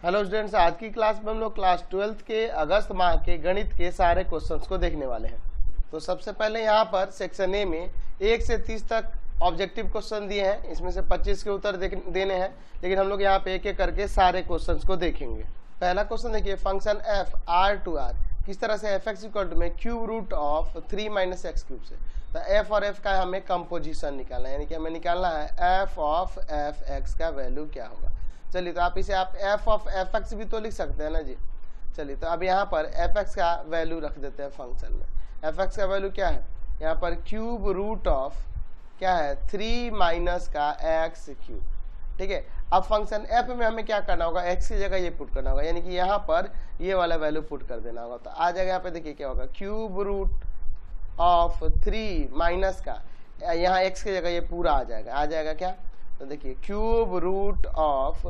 Hello students, आज की class में हम लोग क्लास 12th के अगस्त माह के गणित के सारे क्वेश्चंस को देखने वाले हैं। तो सबसे पहले यहाँ पर सेक्शन ए में 1 से 30 तक ऑब्जेक्टिव क्वेश्चन दिए हैं, इसमें से 25 के उत्तर देने हैं, लेकिन हम लोग यहाँ पे एक एक करके सारे क्वेश्चंस को देखेंगे। पहला क्वेश्चन देखिए, function f R to R किस तरह से एफ एक्स इक्वल टू में cube root of 3 minus x cube से। तो एफ और एफ का हमें कंपोजिशन निकालना है, यानी कि हमें निकालना है एफ ऑफ एफ एक्स का वैल्यू क्या होगा। चलिए, तो आप इसे आप एफ ऑफ एफ एक्स भी तो लिख सकते हैं ना जी। चलिए, तो अब यहाँ पर एफ एक्स का वैल्यू रख देते हैं फंक्शन में। एफ एक्स का वैल्यू क्या है, यहाँ पर क्यूब रूट ऑफ क्या है 3 माइनस का एक्स क्यूब। ठीक है, अब फंक्शन एफ में हमें क्या करना होगा, एक्स की जगह ये पुट करना होगा, यानी कि यहाँ पर ये वाला वैल्यू पुट कर देना होगा। तो आ जाएगा यहाँ पे, देखिए क्या होगा, क्यूब रूट ऑफ 3 माइनस का, यहाँ एक्स की जगह ये पूरा आ जाएगा क्या। तो देखिए क्यूब रूट ऑफ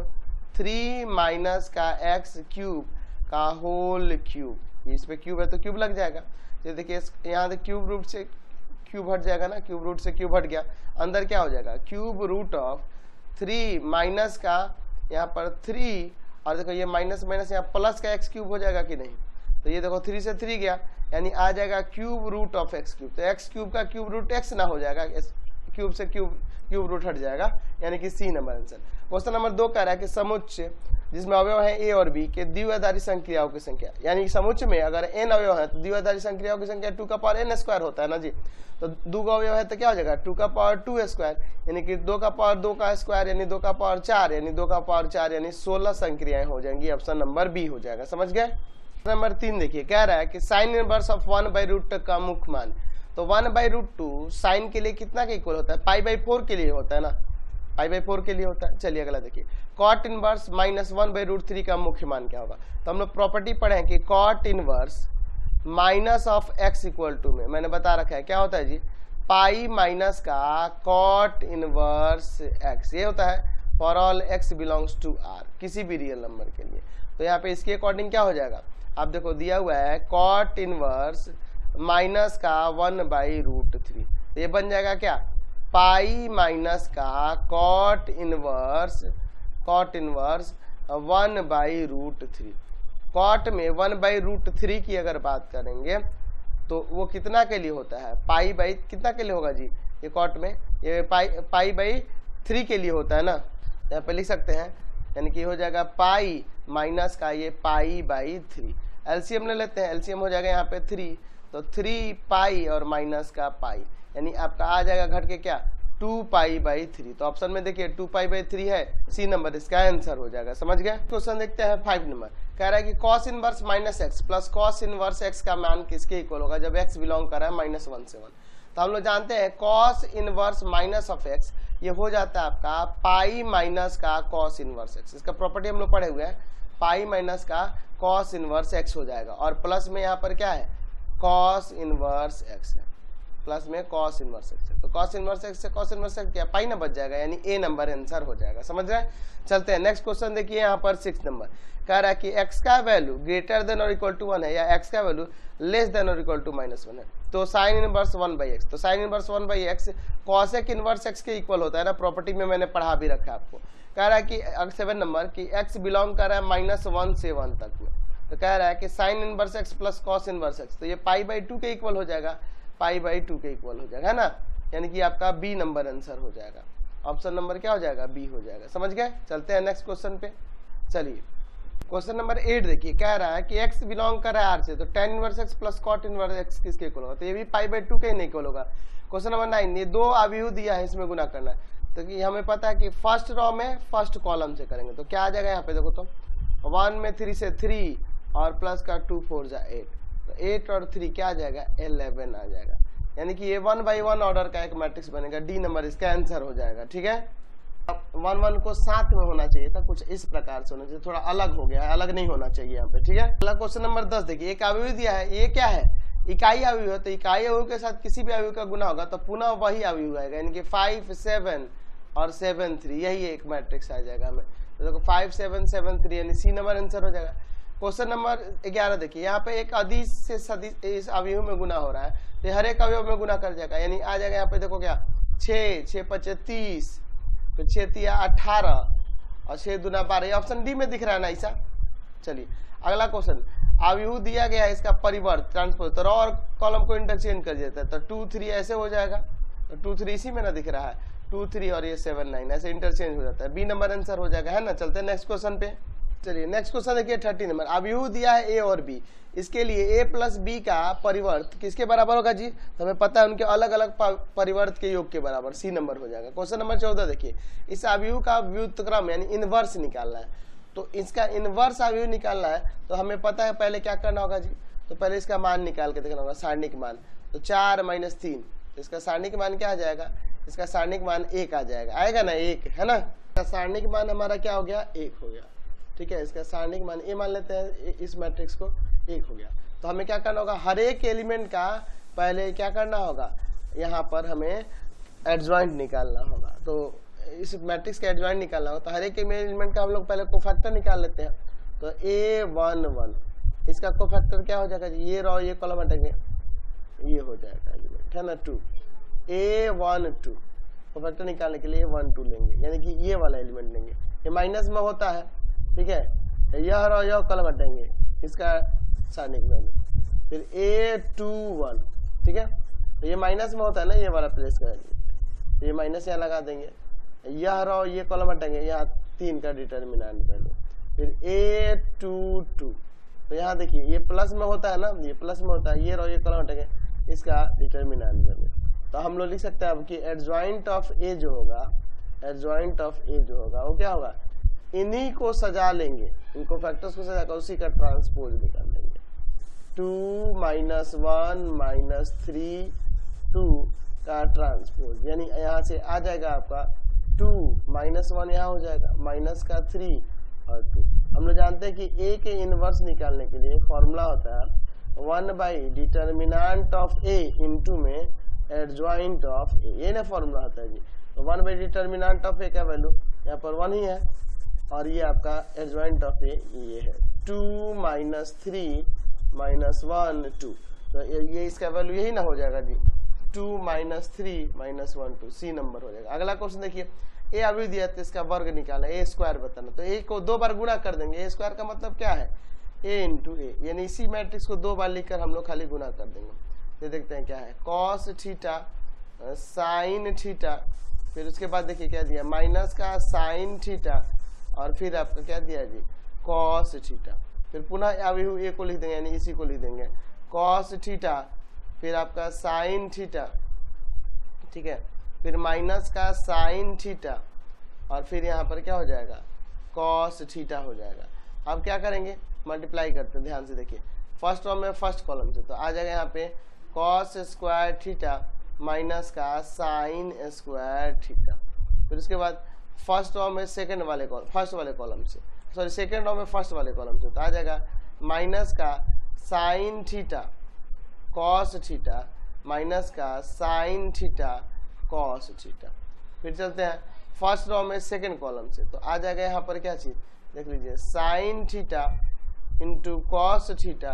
3 माइनस का एक्स क्यूब का होल क्यूब, इस पे क्यूब है तो क्यूब लग जाएगा। तो देखिए यहाँ से क्यूब रूट से क्यूब हट जाएगा ना, क्यूब रूट से क्यूब हट गया, अंदर क्या हो जाएगा क्यूब रूट ऑफ 3 माइनस का यहाँ पर 3, और देखो ये माइनस माइनस यहाँ प्लस का एक्स क्यूब हो जाएगा कि नहीं। तो ये देखो 3 से 3 गया, यानी आ जाएगा cube root of x cube. तो एक्स क्यूब का क्यूब रूट एक्स ना हो जाएगा, क्यूब से क्यूब रूट हट जाएगा, यानी कि C number answer. Question number 2 कह रहा है कि समुच्चय जिसमें अवयव है ए और बी के द्विआधारी संक्रियाओं की संख्या, यानी समुच्चय में अगर n अवयव है तो द्विआधारी संक्रियाओं की संख्या 2 का पावर n स्क्वायर होता है ना जी। तो 2 का अवयव है तो क्या हो जाएगा 2 का पावर 2 स्क्वायर, यानी कि 2 का पावर 2 का स्क्वायर, यानी 2 का पावर 4, यानी 2 का पावर 4, यानी 16 संक्रियाएं हो जाएंगी। ऑप्शन नंबर बी हो जाएगा, समझ गए। नंबर 3 देखिए, कह रहा है कि साइन इनवर्स ऑफ 1/रूट का मुख्य मान। तो 1/√2 साइन के लिए कितना के इक्वल होता है, π/4 के लिए होता है ना, π/4 के लिए होता है। चलिए अगला देखिए, कॉट इनवर्स माइनस 1/√3 का मुख्य मान क्या होगा। तो हम लोग प्रॉपर्टी पढ़े हैं कि cot inverse minus of x equal to में मैंने बता रखा है क्या होता है जी, पाई माइनस का कॉट इनवर्स एक्स, ये होता है for all x belongs to R, किसी भी रियल नंबर के लिए। तो यहाँ पे इसके अकॉर्डिंग क्या हो जाएगा, आप देखो दिया हुआ है कॉट इनवर्स माइनस का 1/√3, ये बन जाएगा क्या, पाई माइनस का कॉट इनवर्स 1/√3। कॉट में 1/√3 की अगर बात करेंगे तो वो कितना के लिए होता है, पाई बाई कितना के लिए होगा जी, ये कॉट में ये पाई/3 के लिए होता है ना। यहाँ पे लिख सकते हैं, यानी कि हो जाएगा पाई माइनस का ये π/3। एलसीएम ले लेते हैं, एलसीएम हो जाएगा यहाँ पे 3, तो 3 पाई और माइनस का पाई, यानी आपका आ जाएगा घट के क्या 2π/3। तो ऑप्शन में देखिए 2π/3 है, सी नंबर इसका आंसर हो जाएगा, समझ गए। क्वेश्चन देखते हैं 5 नंबर, कह रहा है कि cos inverse minus x plus cos inverse x का मान किसके इक्वल होगा जब x बिलोंग कर रहा है -1 से 1। तो हम लोग जानते हैं cos inverse minus of x ये हो जाता है आपका पाई माइनस का cos इनवर्स एक्स, इसका प्रॉपर्टी हम लोग पढ़े हुए हैं, पाई माइनस का cos इनवर्स एक्स हो जाएगा, और प्लस में यहाँ पर क्या है cos इनवर्स एक्स है, प्लस में cos इनवर्स एक्स है। तो cos इनवर्स एक्स से cos इनवर्स एक्स क्या पाई ना बच जाएगा, यानी ए नंबर आंसर हो जाएगा, समझ रहे हैं। चलते हैं नेक्स्ट क्वेश्चन देखिए, यहाँ पर 6 नंबर कह रहा है कि x का वैल्यू ग्रेटर देन और इक्वल टू 1 है, या x का वैल्यू लेस देन और इक्वल टू -1 है। तो साइन इनवर्स 1/x, तो sine inverse 1/x cosec inverse x के इक्वल होता है ना, प्रॉपर्टी में मैंने पढ़ा भी रखा है आपको। कह रहा है कि 7 नंबर की x बिलोंग कर रहा है -1 से 1 तक में, तो कह रहा है कि sine inverse x plus cos inverse x, तो ये π/2 के इक्वल हो जाएगा, π/2 के इक्वल हो जाएगा, है ना, यानी कि आपका बी नंबर आंसर हो जाएगा। ऑप्शन नंबर क्या हो जाएगा, बी हो जाएगा, समझ गए। चलते हैं नेक्स्ट क्वेश्चन पे। चलिए क्वेश्चन नंबर 8 देखिए, कह रहा है कि x बिलोंग कर रहा है r से, तो tan inverse x plus cot inverse x किसके इक्वल होगा, तो ये भी π/2 के नहीं इक्वल होगा। क्वेश्चन नंबर 9, ये 2 अवयव दिया है, इसमें गुना करना है, तो कि हमें पता है कि फर्स्ट रो में फर्स्ट कॉलम से करेंगे, तो क्या आ जाएगा यहाँ पे देखो, तो 1 में 3 से 3 और प्लस का 2 4 जा 8, तो 8 और 3 क्या आ जाएगा 11 आ जाएगा, यानी कि ये 1/1 ऑर्डर का एक मैट्रिक्स बनेगा, डी नंबर इसका आंसर हो जाएगा। ठीक है, 1 को साथ में होना चाहिए था, कुछ इस प्रकार से होना चाहिए, थोड़ा अलग हो गया है, अलग नहीं होना चाहिए यहाँ पे। ठीक है, अगला क्वेश्चन नंबर 10 देखिए, एक अवयव दिया है, ये क्या है इकाई अवयव है, तो इकाई अवयव के साथ किसी भी अवयव का गुना होगा तो पुनः वही अवयव आएगा, यानी कि 5 7 और 7 3, यही एक मैट्रिक्स आ जाएगा हमें। तो देखो 5 7 7 3, यानी सी नंबर आंसर हो जाएगा। क्वेश्चन नंबर 11 देखिए, यहाँ पे एक अदिश से सदिश इस अवयव में गुना हो रहा है, तो हर एक अवयव में गुना कर जाएगा, यानी आ जाएगा यहाँ पे देखो क्या 6 6 5 30, फिर 6 3 18 और 6 दूना 12, ये ऑप्शन डी में दिख रहा है ना ऐसा। चलिए अगला क्वेश्चन, अवयव दिया गया है इसका परिवर्त ट्रांसपोज, तो रो और कॉलम को इंटरचेंज कर देता है, तो 2 3 ऐसे हो जाएगा, तो 2 3 इसी में ना दिख रहा है, 2 3 और ये 7 9 ऐसे इंटरचेंज हो जाता है, बी नंबर आंसर हो जाएगा, है ना। चलते हैं नेक्स्ट क्वेश्चन पे। चलिए नेक्स्ट क्वेश्चन देखिए 30 नंबर, अवयव दिया है ए और बी, इसके लिए ए प्लस बी का परिवर्त किसके बराबर होगा जी, तो हमें पता है उनके अलग अलग परिवर्त के योग के बराबर, सी नंबर हो जाएगा। क्वेश्चन नंबर 14 देखिए, इस अवयव का व्युत्क्रम यानी इनवर्स निकालना है, तो इसका इनवर्स अवयव निकालना है, तो हमें पता है पहले क्या करना होगा जी, तो पहले इसका मान निकाल के देखना होगा, सारणिक मान, तो 4 - 3, इसका सारणिक मान क्या आ जाएगा, इसका सारणिक मान 1 आ जाएगा, आएगा ना 1, है ना। इसका सारणिक मान हमारा क्या हो गया, 1 हो गया, ठीक है। इसका सारणिक मान ए मान लेते हैं, इस मैट्रिक्स को 1 हो गया। तो हमें क्या करना होगा, हर एक एलिमेंट का पहले क्या करना होगा, यहाँ पर हमें एडजॉइंट निकालना होगा, तो इस मैट्रिक्स का एडजॉइंट निकालना होगा, तो हर एक एलिमेंट का हम लोग पहले कोफैक्टर निकाल लेते हैं, तो A11 इसका कोफैक्टर क्या हो जाएगा जी, ये रो ये कॉलम हटेंगे, ये हो जाएगा एलिमेंट, है ना 2, A12 कोफैक्टर निकालने के लिए 1 2 लेंगे, यानी कि ये वाला एलिमेंट लेंगे, ये माइनस में होता है, ठीक है, यह रो यह कॉलम हटेंगे, इसका सारणिक वैल्यू, फिर A21, ठीक है, तो ये माइनस में होता है ना, ये वाला प्लेस का तो ये माइनस यहाँ लगा देंगे, यह रो ये कॉलम हटेंगे, यहाँ 3 का डिटर्मिनेंट वैल्यू, फिर A22, तो यहाँ देखिए ये प्लस में होता है ना, ये प्लस में होता है, ये रो ये कॉलम हटेंगे, इसका डिटर्मिनेंट वैल्यू, तो हम लोग लिख सकते हैं अब कि एडजॉइंट ऑफ ए जो होगा, एडजॉइंट ऑफ ए जो होगा वो क्या होगा, इन्हीं को सजा लेंगे, इनको फैक्टर्स को सजा कर उसी का ट्रांसपोज निकाल लेंगे, 2 - 1 - 3 2 का ट्रांसपोज, यानी यहाँ से आ जाएगा आपका 2 - 1 यहाँ हो जाएगा, माइनस का 3 और 2। हम लोग जानते हैं कि ए के इनवर्स निकालने के लिए फॉर्मूला होता है 1/डिटर्मिनेंट ऑफ ए इंटू में एडजॉइंट ऑफ ए, ये ना फॉर्मूला होता है जी। तो 1/डिटर्मिनेंट ऑफ ए का वैल्यू यहाँ पर 1 ही है, और ये आपका एडजॉइंट ऑफ ए ये है 2 - 3 - 1 2, तो ये इसका वैल्यू यही ना हो जाएगा जी, 2 - 3 - 1 2, सी नंबर हो जाएगा। अगला क्वेश्चन देखिए, ए अभी दिया तो इसका वर्ग निकालना, ए स्क्वायर बताना, तो ए को 2 बार गुणा कर देंगे, ए स्क्वायर का मतलब क्या है, ए इंटू ए, यानी इसी मैट्रिक्स को 2 बार लिखकर हम लोग खाली गुणा कर देंगे। ये देखते हैं क्या है, कॉस थीटा साइन थीटा, फिर उसके बाद देखिए क्या दिया, माइनस का साइन थीटा, और फिर आपका क्या दिया जी, कॉस थीटा, फिर पुनः अभी ए को लिख देंगे, यानी इसी को लिख देंगे कॉस थीटा, फिर आपका साइन थीटा, ठीक है, फिर माइनस का साइन थीटा, और फिर यहाँ पर क्या हो जाएगा, कॉस थीटा हो जाएगा। अब क्या करेंगे, मल्टीप्लाई करते हैं, ध्यान से देखिए, फर्स्ट रो में फर्स्ट कॉलम से, तो आ जाएगा यहाँ पे कॉस स्क्वायर थीटा माइनस का साइन स्क्वायर थीटा, फिर उसके बाद फर्स्ट रो में सेकंड वाले कॉलम, फर्स्ट वाले कॉलम से, सॉरी सेकंड रो में फर्स्ट वाले कॉलम से, तो आ जाएगा माइनस का sine theta cos theta minus का साइन थीटा कॉस थीटा। फिर चलते हैं फर्स्ट रो में सेकंड कॉलम से, तो आ जाएगा यहाँ पर क्या चीज देख लीजिए, sine theta into cos theta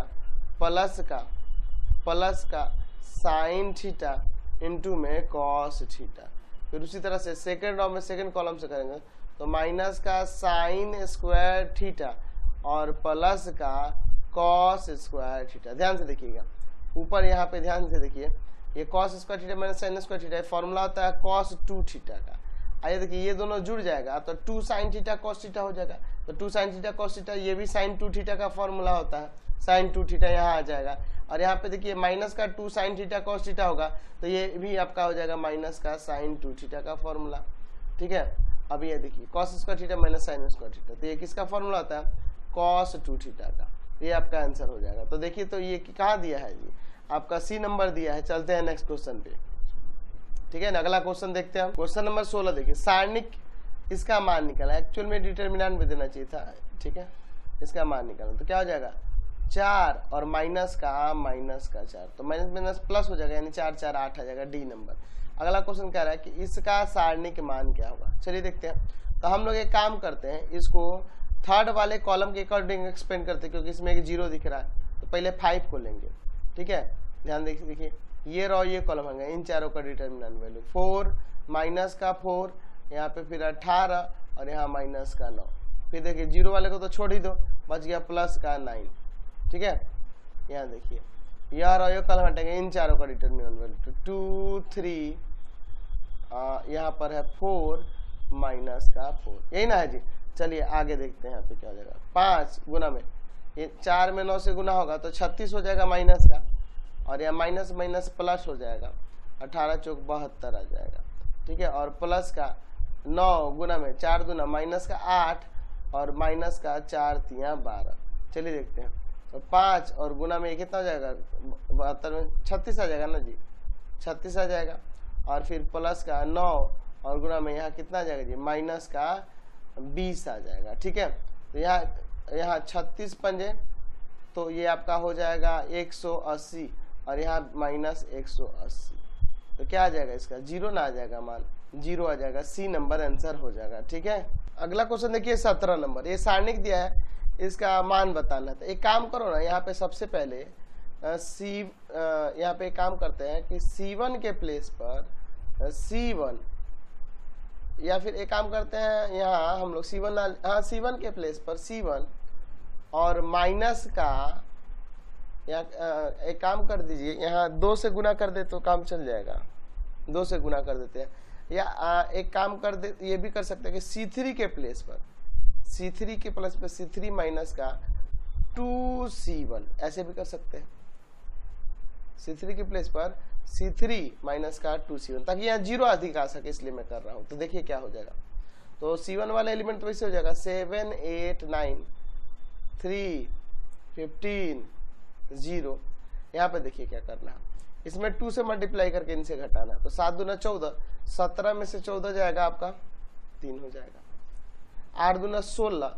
plus का साइन थीटा इंटू में कॉस थीटा। फिर उसी तरह से सेकंड रो में सेकंड कॉलम से करेंगे, तो माइनस का साइन स्क्वायर थीटा और प्लस का कॉस स्क्वायर थीटा। ध्यान से देखिएगा ऊपर यहाँ पे, ध्यान से देखिए, ये cos square theta minus sine square theta, formula होता है कॉस 2 थीटा का। आइए देखिए ये दोनों जुड़ जाएगा तो 2 साइन थीटा कॉस थीटा हो जाएगा, तो 2 साइन थीटा कॉस थीटा, ये भी साइन 2 थीटा का फॉर्मूला होता है, साइन 2 थीटा यहाँ आ जाएगा, और यहाँ पे देखिए माइनस का 2 साइन थीटा कॉस थीटा होगा, तो ये भी आपका हो जाएगा माइनस का साइन 2 थीटा का फॉर्मूला, ठीक है। अब ये देखिए cos square theta minus sine square theta, तो ये किसका फॉर्मूला होता है, कॉस 2 थीटा का, ये आपका आंसर हो जाएगा। तो देखिए तो ये कहाँ दिया है जी, आपका सी नंबर दिया है। चलते हैं नेक्स्ट क्वेश्चन पे, ठीक है ना। अगला क्वेश्चन देखते हैं, क्वेश्चन नंबर 16 देखिए, सारणिक इसका मान निकाला, एक्चुअल में डिटर्मिनेंट में देना चाहिए था, ठीक है, इसका मान निकाला, तो क्या हो जाएगा 4 और माइनस का 4, तो माइनस माइनस प्लस हो जाएगा, यानी 4 4 8 आ जाएगा, डी नंबर। अगला क्वेश्चन कह रहा है कि इसका सारणिक मान क्या होगा, चलिए देखते हैं। तो हम लोग एक काम करते हैं, इसको थर्ड वाले कॉलम के अकॉर्डिंग एक्सपेंड करते हैं, क्योंकि इसमें एक 0 दिख रहा है, तो पहले 5 को लेंगे, ठीक है। ध्यान देखिए ये रो ये कॉलम होंगे, इन चारों का डिटर्मिनेंट वैल्यू 4 माइनस का 4, यहाँ पे फिर 18 और यहाँ माइनस का 9। फिर देखिए 0 वाले को तो छोड़ ही दो, बच गया प्लस का 9। ठीक है, यहाँ देखिए यार और ये कल हटेंगे, इन चारों का डिटरमिनेंट वैल्यू 2 3 यहाँ पर है 4 माइनस का 4, यही ना है जी। चलिए आगे देखते हैं यहाँ पे क्या हो जाएगा। 5 गुना में ये 4 में 9 से गुना होगा तो 36 हो जाएगा माइनस का, और यहाँ माइनस माइनस प्लस हो जाएगा, 18 चौक 72 आ जाएगा। ठीक है, और प्लस का 9 गुना में 4 दूना माइनस का 8 और माइनस का 4 तिया 12। चलिए देखते हैं, तो 5 और गुना में ये कितना हो जाएगा, 72 में 36 आ जाएगा ना जी, 36 आ जाएगा। और फिर प्लस का 9 और गुना में यहाँ कितना आ जाएगा जी, माइनस का 20 आ जाएगा। ठीक है, तो यहाँ 36 पंजे तो ये आपका हो जाएगा 180 और यहाँ माइनस 180, तो क्या आ जाएगा इसका 0 ना आ जाएगा, मान 0 आ जाएगा, सी नंबर आंसर हो जाएगा। ठीक है, अगला क्वेश्चन देखिए 17 नंबर, ये सारणिक दिया है, इसका मान बताना था। एक काम करो ना, यहाँ पे सबसे पहले यहाँ पे एक काम करते हैं कि C1 के प्लेस पर C1, या फिर एक काम करते हैं यहाँ हम लोग C1 के प्लेस पर C1 और माइनस का एक काम कर दीजिए, यहाँ 2 से गुना कर दे तो काम चल जाएगा, 2 से गुना कर देते हैं। या एक काम कर दे, ये भी कर सकते हैं कि C3 के प्लेस पर C3 माइनस का 2C1, ऐसे भी कर सकते हैं। C3 के प्लेस पर C3 माइनस का 2C1, ताकि यहाँ 0 अधिक आ सके, इसलिए मैं कर रहा हूँ। तो देखिए क्या हो जाएगा, तो C1 वाला एलिमेंट वैसे हो जाएगा 7 8 9 3 15 0। यहाँ पे देखिए क्या करना है, इसमें 2 से मल्टीप्लाई करके इनसे घटाना है। तो 7 दूना 14, 17 में से 14 जाएगा आपका 3 हो जाएगा। 8 दूना 16,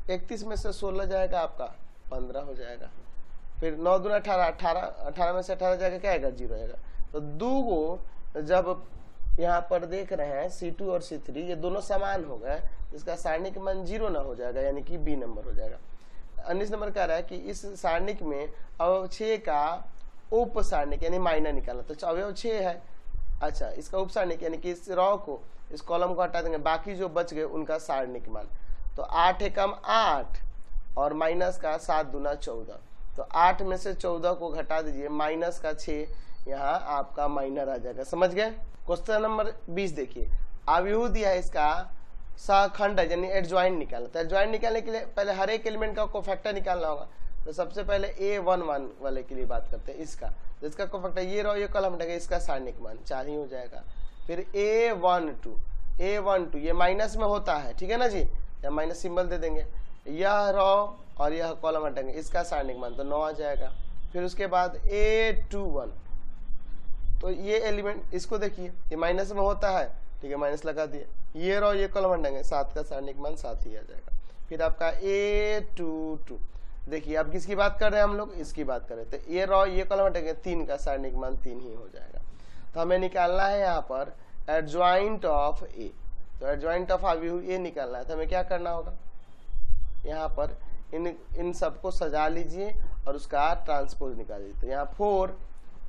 31 में से 16 जाएगा आपका 15 हो जाएगा। फिर 9 दूना 18, 18 में से 18 जाएगा क्या आएगा, 0 आएगा। तो 2 को जब यहाँ पर देख रहे हैं C2 और C3, ये दोनों समान हो गए, इसका सारणिक मान 0 ना हो जाएगा, यानी कि बी नंबर हो जाएगा। 19 नंबर कह रहा है कि इस सारणिक में अवयव 6 का उप सारणिक यानी माइनर निकालना, तो अवयव 6 है। अच्छा, इसका उप सारणिक यानी कि इस रॉ को, इस कॉलम को हटा देंगे, बाकी जो बच गए उनका सारणिक मान। तो 8 एकम 8 और माइनस का 7 दूना 14, तो 8 में से 14 को घटा दीजिए, माइनस का 6 यहाँ आपका माइनर आ जाएगा। समझ गए। क्वेश्चन नंबर 20 देखिए, अवयव दिया है इसका सहखंड यानी एडजॉइंट निकालना। तो एडजॉइंट निकालने के लिए पहले हर एक एलिमेंट का कोफैक्टर निकालना होगा। तो सबसे पहले A11 वाले के लिए बात करते हैं, इसका जिसका कोफैक्टर ये रहो, ये कॉलम हटेगा, इसका सारणिक मान 4 ही हो जाएगा। फिर A12 ये माइनस में होता है, ठीक है ना जी, या माइनस सिंबल दे देंगे। यह रो और यह कॉलम हटेंगे, इसका सारणिक मान तो 9 आ जाएगा। फिर उसके बाद A21, तो ये एलिमेंट इसको देखिए, ये माइनस में होता है, ठीक है, माइनस लगा दिए। ये रो ये कॉलम हटेंगे, 7 का सारणिक मान 7 ही आ जाएगा। फिर आपका A22, देखिए अब किसकी बात कर रहे हैं हम लोग, इसकी बात कर रहे थे। ये रो ये कॉलम हटेंगे, 3 का सारणिक मान 3 ही हो जाएगा। तो हमें निकालना है यहाँ पर एडजॉइंट ऑफ ए, तो एडजॉइंट ऑफ अवयव ए निकालना है। तो हमें क्या करना होगा, यहाँ पर इन सबको सजा लीजिए और उसका ट्रांसपोज निकाल दीजिए। तो यहाँ 4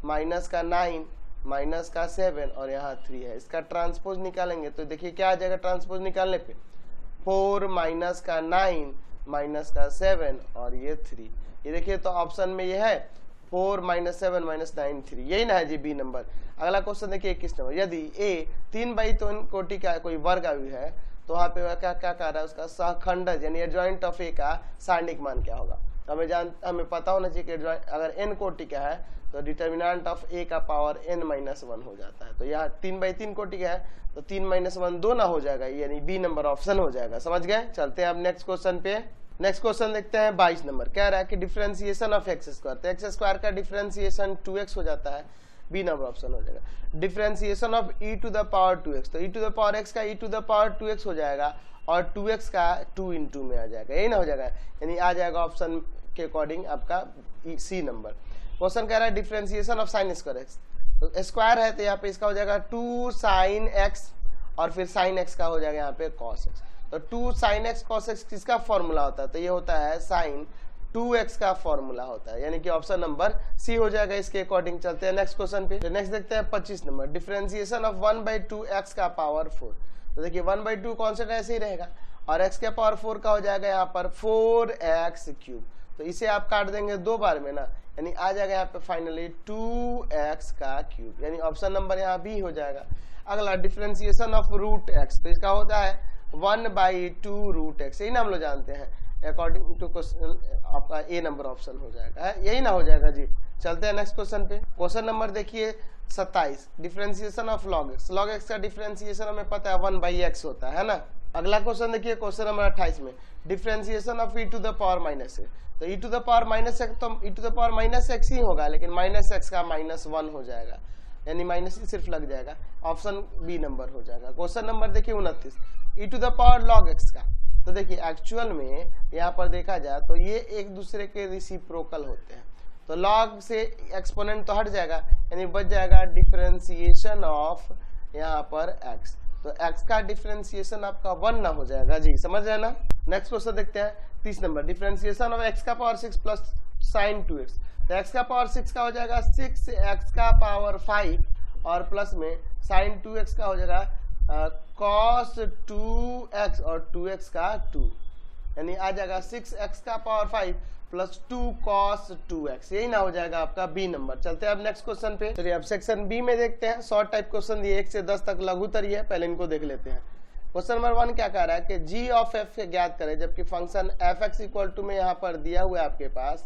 माइनस का 9 माइनस का 7 और यहाँ 3 है, इसका ट्रांसपोज निकालेंगे तो देखिए क्या आ जाएगा ट्रांसपोज निकालने पे, 4 माइनस का 9 माइनस का 7 और ये 3। ये देखिए तो ऑप्शन में ये है 4 माइनस 7 माइनस 9 3, यही ना है जी बी नंबर। अगला क्वेश्चन देखिए 21 नंबर, यदि ए 3/3 कोटि का कोई वर्ग अवयव है तो वहाँ पे क्या क्या कर रहा है, उसका सहखंडज यानी एडजॉइंट ऑफ ए का सारणिक मान क्या होगा। तो हमें पता होना चाहिए कि अगर n कोटि का है तो डिटर्मिनेंट ऑफ ए का पावर n-1 हो जाता है। तो यहाँ 3/3 कोटि का है तो 3-1 2 ना हो जाएगा, यानी बी नंबर ऑप्शन हो जाएगा। समझ गए। चलते हैं अब नेक्स्ट क्वेश्चन पे। नेक्स्ट क्वेश्चन देखते हैं 22 नंबर, कह रहा है कि डिफरेंशिएशन ऑफ एक्स स्क्वायर, तो एक्स स्क्वायर का डिफरेंशिएशन 2x हो जाता है, बी नंबर ऑप्शन हो जाएगा। Differentiation of e to the power 2x, तो e to the power x का e to the power 2x हो जाएगा और 2x का 2 × में आ जाएगा, यही ना हो जाएगा, यानी आ जाएगा ऑप्शन के अकॉर्डिंग आपका सी नंबर। क्वेश्चन कह रहा है differentiation of sine square x, तो स्क्वायर है तो यहाँ पे इसका हो जाएगा 2 sin x और फिर sin x का हो जाएगा यहाँ पे cos x। तो 2 sin x cos x किसका फॉर्मूला होता है, तो ये होता है sin 2x का फॉर्मूला होता है, यानी कि ऑप्शन नंबर सी हो जाएगा इसके अकॉर्डिंग। चलते हैं नेक्स्ट क्वेश्चन पे। तो नेक्स्ट देखते हैं 25 नंबर, डिफरेंशिएशन ऑफ 1/2 x का पावर 4, तो देखिए 1/2 कॉन्स्टेंट ऐसे ही रहेगा और x के पावर 4 का हो जाएगा यहाँ पर 4x क्यूब। तो इसे आप काट देंगे 2 बार में ना, यानी आ जाएगा यहाँ पे फाइनली 2x का क्यूब, यानी ऑप्शन नंबर यहाँ बी हो जाएगा। अगला डिफरेंशिएशन ऑफ रूट x, तो इसका होता है 1/2 रूट x, यही ना हम लोग जानते हैं। अकॉर्डिंग टू क्वेश्चन आपका ए नंबर ऑप्शन हो जाएगा, है यही ना हो जाएगा जी। चलते हैं नेक्स्ट क्वेश्चन पे। क्वेश्चन नंबर देखिए 27, differentiation of log x। log x का डिफरेंशिएशन हमें पता है 1/x होता है ना। अगला क्वेश्चन देखिए क्वेश्चन नंबर 28 में differentiation of e to the power minus x। तो e to the power minus x तो e to the power minus x ही होगा, लेकिन माइनस x का -1 हो जाएगा, यानी माइनस ही सिर्फ लग जाएगा, ऑप्शन बी नंबर हो जाएगा। क्वेश्चन नंबर देखिए 29, e to the power log x का। तो देखिए एक्चुअल में यहाँ पर देखा जाए तो ये एक दूसरे के रेसिप्रोकल होते हैं, तो log से एक्सपोनेंट तो हट जाएगा, यानी बच जाएगा डिफरेंशिएशन ऑफ यहाँ पर x। तो x का डिफरेंशिएशन आपका 1 ना हो जाएगा जी, समझ रहे हैं ना। नेक्स्ट क्वेश्चन देखते हैं 30 नंबर, डिफरेंशिएशन ऑफ x का पावर 6 प्लस साइन 2x। तो x का पावर 6 का हो जाएगा 6x का पावर 5 और प्लस में साइन 2x का हो जाएगा cos 2x और 2x का 2, यानी आ जाएगा 6x का पावर 5 प्लस 2 cos 2x, यही ना हो जाएगा आपका बी नंबर। चलते हैं अब नेक्स्ट क्वेश्चन पे। चलिए अब सेक्शन बी में देखते हैं, शॉर्ट टाइप क्वेश्चन दिए 1 से 10 तक लघुत्तर ही है, पहले इनको देख लेते हैं। क्वेश्चन नंबर 1 क्या कह रहा है कि g ऑफ f ज्ञात करें, जबकि फंक्शन fx इक्वल टू में यहाँ पर दिया हुआ है आपके पास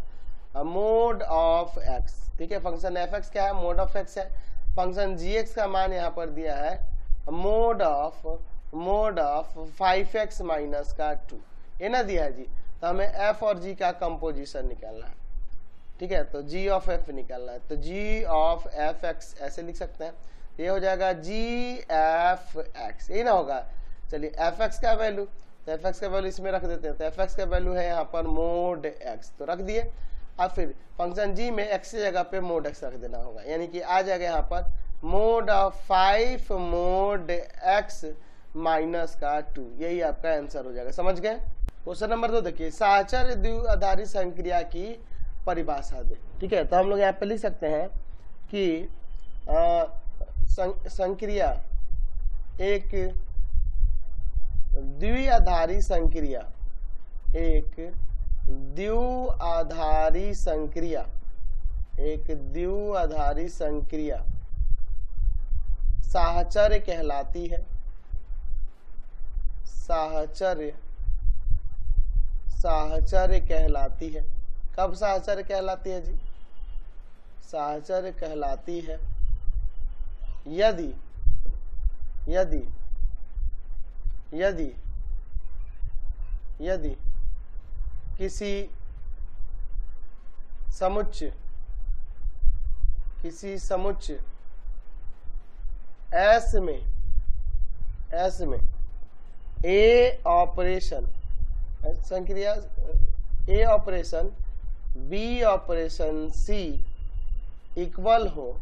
मोड ऑफ x, ठीक है। फंक्शन fx क्या है, मोड ऑफ x है। फंक्शन gx का मान यहाँ पर दिया है मोड ऑफ 5x माइनस का 2, ये ना दिया है जी। तो हमें f और g का कंपोजिशन निकालना है, ठीक है। तो g ऑफ f निकालना है, तो g ऑफ fx ऐसे लिख सकते हैं, ये हो जाएगा g f(x), यही ना होगा। चलिए fx का वैल्यू, तो fx का वैल्यू इसमें रख देते हैं, तो fx का वैल्यू है यहाँ पर मोड x, तो रख दिए। अब फिर फंक्शन g में x की जगह पे मोड x रख देना होगा, यानी कि आ जाएगा यहाँ पर mode of 5 mode x minus का 2, यही आपका आंसर हो जाएगा, समझ गए। क्वेश्चन नंबर 2 देखिए, साहचर्य द्विआधारी संक्रिया की परिभाषा दे, ठीक है। तो हम लोग यहाँ पे लिख सकते हैं कि संक्रिया एक द्विआधारी संक्रिया, एक द्विआधारी संक्रिया, एक द्विआधारी संक्रिया साहचर्य कहलाती है। साहचर्य कहलाती है। कब साहचर्य कहलाती है जी? साहचर्य कहलाती है यदि यदि यदि यदि किसी समुच्चय S में A ऑपरेशन संक्रिया A operation B operation C equal हो,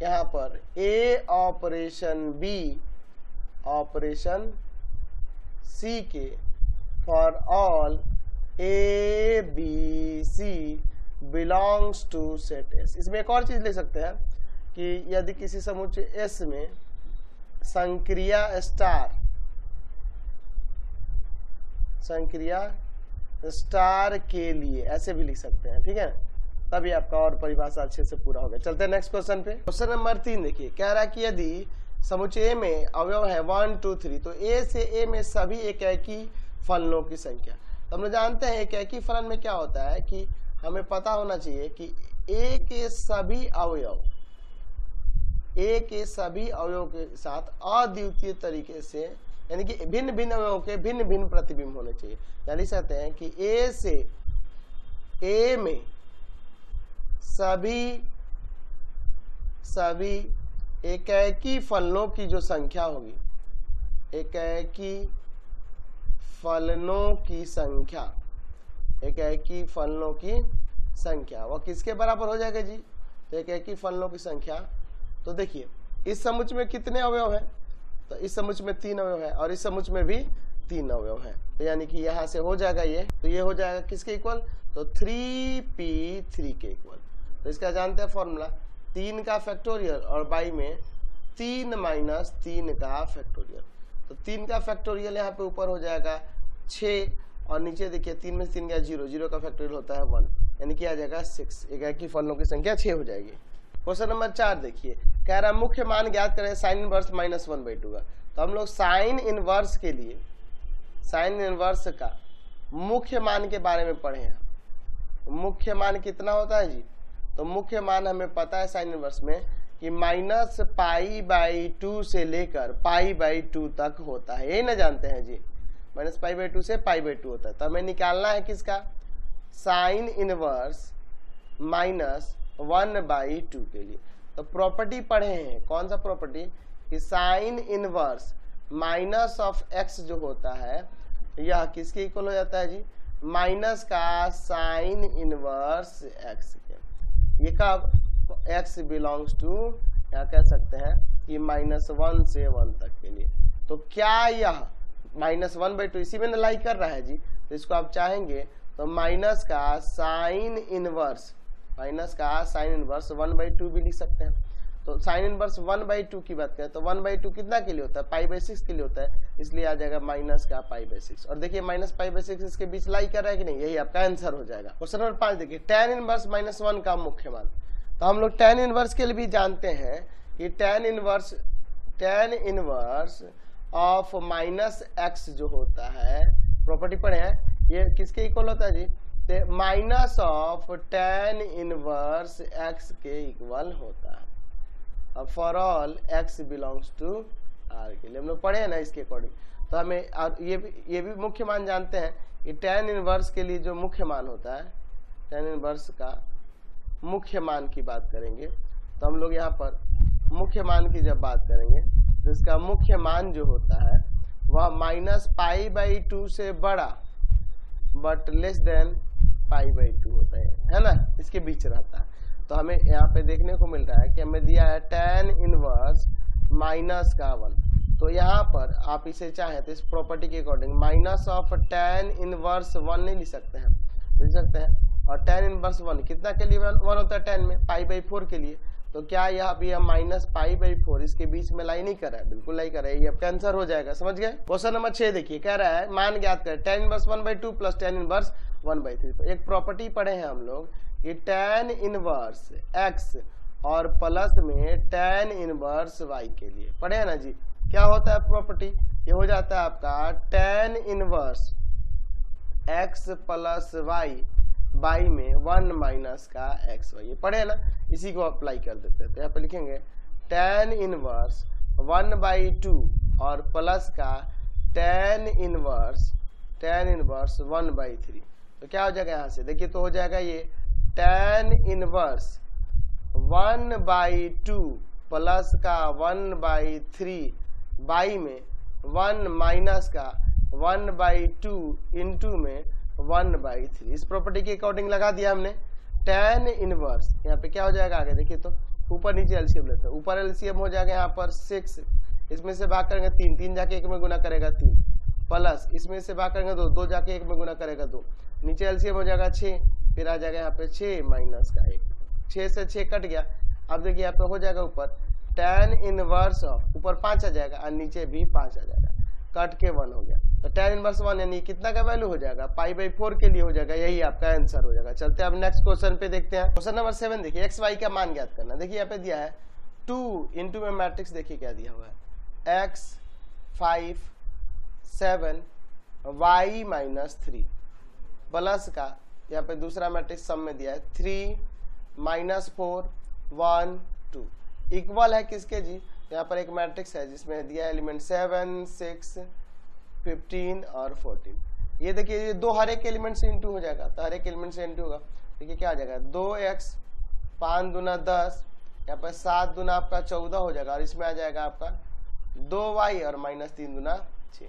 यहाँ पर A operation B operation C के for all A B C belongs to set S। इसमें एक और चीज ले सकते हैं कि यदि किसी समुच्चय S में संक्रिया स्टार के लिए ऐसे भी लिख सकते हैं, ठीक है। तभी आपका और परिभाषा अच्छे से पूरा हो गया। चलते हैं नेक्स्ट क्वेश्चन पे। क्वेश्चन नंबर 3 देखिए, कह रहा है कि यदि समुच्चय में अवयव है 1 2 3, तो A से A में सभी एकैकी फलनों की संख्या। तो हम लोग जानते हैं एकैकी फलन में क्या होता है कि हमें पता होना चाहिए कि A के सभी अवयव के साथ अद्वितीय तरीके से, यानी कि भिन्न भिन्न अवयवों के भिन्न भिन्न प्रतिबिंब होने चाहिए। यानी कहते हैं कि A से A में सभी एकैकी फलनों की जो संख्या होगी, एकैकी फलनों की संख्या वह किसके बराबर हो जाएगा जी? तो एकैकी फलनों की संख्या, तो देखिए इस समुच्चय में कितने अवयव हैं? तो इस समुच्चय में 3 अवयव है और इस समुच्चय में भी 3 अवयव है, तो यानी कि यहाँ से हो जाएगा ये, तो ये हो जाएगा किसके इक्वल? तो 3p3 के इक्वल। तो इसका जानते हैं फॉर्मूला, 3 का फैक्टोरियल और बाई में 3 - 3 का फैक्टोरियल। तो 3 का फैक्टोरियल यहाँ पे ऊपर हो जाएगा 6 और नीचे देखिए 3 में से 3 गया 0, 0 का फैक्टोरियल होता है 1, यानी कि आ जाएगा 6। एकाकी फलनों की संख्या 6 हो जाएगी। क्वेश्चन नंबर 4 देखिए, कह रहा मुख्य मान ज्ञात करें साइन इनवर्स -1/2 का। तो हम लोग साइन इनवर्स के लिए साइन इनवर्स का मुख्य मान के बारे में पढ़े हैं। मुख्य मान कितना होता है जी? तो मुख्य मान हमें पता है साइन इनवर्स में कि -π/2 से लेकर π/2 तक होता है, यही ना जानते हैं जी। -π/2 से π/2 होता है। तो हमें निकालना है किसका? साइन इनवर्स -1/2 के लिए। तो प्रॉपर्टी पढ़े हैं, कौन सा प्रॉपर्टी? कि sine inverse minus of x जो होता है यह किसके इक्वल हो जाता है जी? माइनस का साइन इनवर्स x के। ये कब? x बिलोंग्स टू, क्या कह सकते हैं कि -1 से 1 तक के लिए। तो क्या यह -1/2 इसी में लाई कर रहा है जी? तो इसको आप चाहेंगे तो माइनस का साइन इनवर्स 1/2 भी लिख सकते हैं। तो साइन इनवर्स 1/2 की बात करें तो 1/2 कितना के लिए होता है? π/6 के लिए होता है, इसलिए आ जाएगा माइनस का π/6। और देखिए -π/6 इसके बीच लाई कर रहा है कि नहीं, यही आपका आंसर हो जाएगा। क्वेश्चन नंबर 5 देखिए, tan इनवर्स -1 का मुख्य मान। तो हम लोग tan इनवर्स के लिए भी जानते हैं कि tan इनवर्स ऑफ -x जो होता है, प्रॉपर्टी पढ़े हैं, ये किसके इक्वल होता है जी? Minus of tan inverse x के इक्वल होता है। अब for all x belongs to r के लिए हम लोग पढ़े हैं ना, इसके अकॉर्डिंग। तो हमें और ये भी मुख्य मान जानते हैं कि tan इनवर्स के लिए जो मुख्य मान होता है, tan इनवर्स का मुख्य मान की बात करेंगे तो हम लोग यहाँ पर मुख्य मान की जब बात करेंगे तो इसका मुख्य मान जो होता है वह -π/2 से बड़ा बट लेस देन π/2 होता है ना, इसके बीच रहता है। तो हमें यहाँ पे देखने को मिल रहा है कि हमें दिया है tan इनवर्स -1। तो यहाँ पर आप इसे चाहें तो इस प्रॉपर्टी के according minus of tan inverse 1 नहीं लिख सकते हैं, लिख सकते हैं। और tan इनवर्स 1 कितना के लिए 1 होता है? tan में π/4 के लिए। तो क्या यह अभी -π/4 इसके बीच में लाई नहीं कर रहा है? बिल्कुल लाई कर रहा है, ये आपका आंसर हो जाएगा। समझ गए? क्वेश्चन नंबर 6 देखिए, कह रहा है मान ज्ञात करें tan inverse 1/2 plus tan inverse 1/3। तो एक प्रॉपर्टी पढ़े हैं हम लोग कि tan इनवर्स x और प्लस में tan इनवर्स y के लिए पढ़े हैं ना जी। क्या होता है प्रॉपर्टी? ये हो जाता है आपका tan inverse x plus y में 1 माइनस का xy, ये पढ़े ना, इसी को अप्लाई कर देते हैं। तो यहाँ पे लिखेंगे tan इनवर्स 1/2 और प्लस का tan इनवर्स 1/3। तो क्या हो जाएगा यहाँ से? देखिए तो हो जाएगा ये tan इनवर्स 1/2 प्लस का 1/3 बाई में 1 माइनस का 1/2 इंटू में 1/3। इस प्रॉपर्टी के अकॉर्डिंग लगा दिया हमने tan इनवर्स। यहाँ पे क्या हो जाएगा आगे देखिए तो ऊपर नीचे एलसीएम लेते हैं। ऊपर एलसीएम हो जाएगा यहाँ पर 6, इसमें से भाग करेंगे 3, 3 जाके 1 में गुना करेगा 3, प्लस इसमें से भाग करेंगे 2, 2 जाके 1 में गुना करेगा 2, नीचे एलसीएम हो जाएगा 6, फिर आ जाएगा यहाँ पे 6 माइनस का 1, 6 से 6 कट गया। अब देखिए यहाँ पे हो जाएगा ऊपर tan इनवर्स ऑफ, ऊपर 5 आ जाएगा और नीचे भी 5 आ जाएगा, कट के 1 हो गया। तो tan इनवर्स 1 यानी कितना का वैल्यू हो जाएगा? π/4 के लिए हो जाएगा, यही आपका आंसर हो जाएगा। चलते हैं अब नेक्स्ट क्वेश्चन पे देखते हैं। क्वेश्चन नंबर 7 देखिए, x y का मान ज्ञात करना। देखिए यहाँ पे दिया है 2 इंटू में मैट्रिक्स, देखिए क्या दिया हुआ है x 5 7 y -3 प्लस का यहाँ पे दूसरा मैट्रिक्स सम में दिया है 3 -4 1 2 इक्वल है किसके जी? यहाँ पर एक मैट्रिक्स है जिसमें दिया है एलिमेंट 7 6 15 और 14। ये देखिए ये दो हर एक एलिमेंट से इंटू हो जाएगा, तो हर एक एलिमेंट से इंटू होगा। देखिए क्या आ जाएगा 2x 5 दूना 10, यहाँ पर 7 दूना आपका 14 हो जाएगा और इसमें आ जाएगा आपका 2y और -3 दूना 6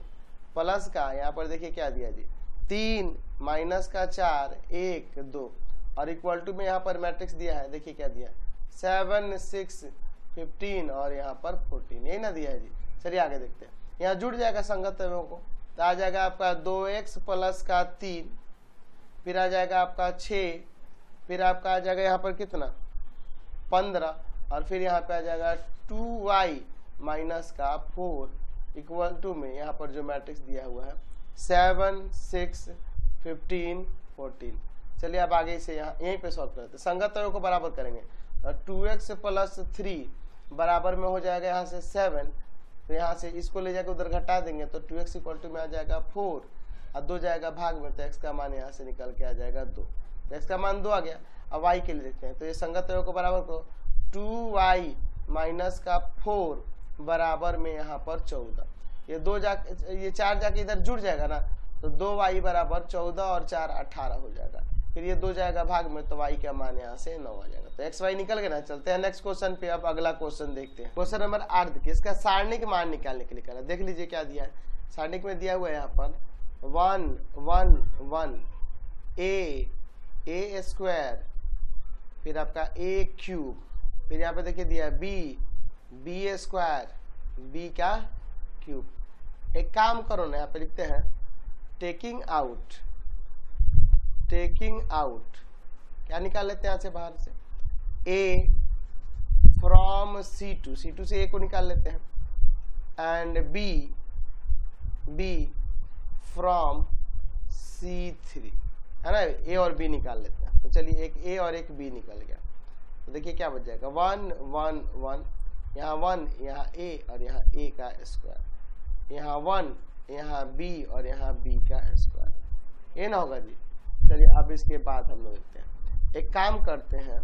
प्लस का यहाँ पर देखिए क्या दिया जी 3 माइनस का 4 1 2 और इक्वल टू में यहाँ पर मैट्रिक्स दिया है। देखिए क्या दिया 7 6 15 और यहाँ पर 14, यही ना दिया है जी। चलिए आगे देखते हैं, यहाँ जुड़ जाएगा संगत अवयवों को। तो आ जाएगा आपका 2x प्लस का 3, फिर आ जाएगा आपका 6, फिर आपका आ जाएगा यहाँ पर कितना 15 और फिर यहाँ पे आ जाएगा 2y माइनस का 4 इक्वल टू में यहाँ पर जो मैट्रिक्स दिया हुआ है 7 6 15 14। चलिए अब आगे इसे यहाँ यहीं पे सॉल्व करते हैं। संगत अवयव को बराबर करेंगे। 2x प्लस 3 बराबर में हो जाएगा यहाँ से 7, तो यहाँ से इसको ले जाकर उधर घटा देंगे तो 2x इक्वल टू में आ जाएगा 4 और 2 जाएगा भाग में, तो x का मान यहाँ से निकल के आ जाएगा 2। तो x का मान 2 आ गया। अब y के लिए देखते हैं, तो ये संगत अवयव को बराबर करो। 2y माइनस का 4 बराबर में यहाँ पर 14, ये 4 जाके इधर जुड़ जाएगा ना, तो 2y बराबर 14 और 4 18 हो जाएगा। फिर ये 2 जाएगा भाग में, तो y का मान यहाँ से 9 आ जाएगा। तो x y निकल गया ना। चलते हैं नेक्स्ट क्वेश्चन पे। अब अगला क्वेश्चन देखते हैं। क्वेश्चन नंबर 8 देखिए, इसका सारणिक मान निकालने के लिए कह रहा है। देख लीजिए क्या दिया है। सारणिक में दिया हुआ है यहाँ पर 1 1 1 a स्क्वायर, फिर आपका a क्यूब, फिर यहाँ पे देखिए दिया है b स्क्वायर b का क्यूब। एक काम करो ना, यहाँ पे लिखते हैं टेकिंग आउट क्या निकाल लेते हैं यहाँ से बाहर से, a फ्रॉम C2 से a को निकाल लेते हैं, एंड b फ्रॉम C3 है ना, a और b निकाल लेते हैं। तो चलिए एक a और एक b निकल गया, तो देखिए क्या बच जाएगा 1 1 1, यहाँ 1 यहाँ a और यहाँ a का स्क्वायर, यहाँ 1 यहाँ b और यहाँ b का स्क्वायर, ये ना होगा जी। चलिए अब इसके बाद हम लोग लिखते हैं, एक काम करते हैं,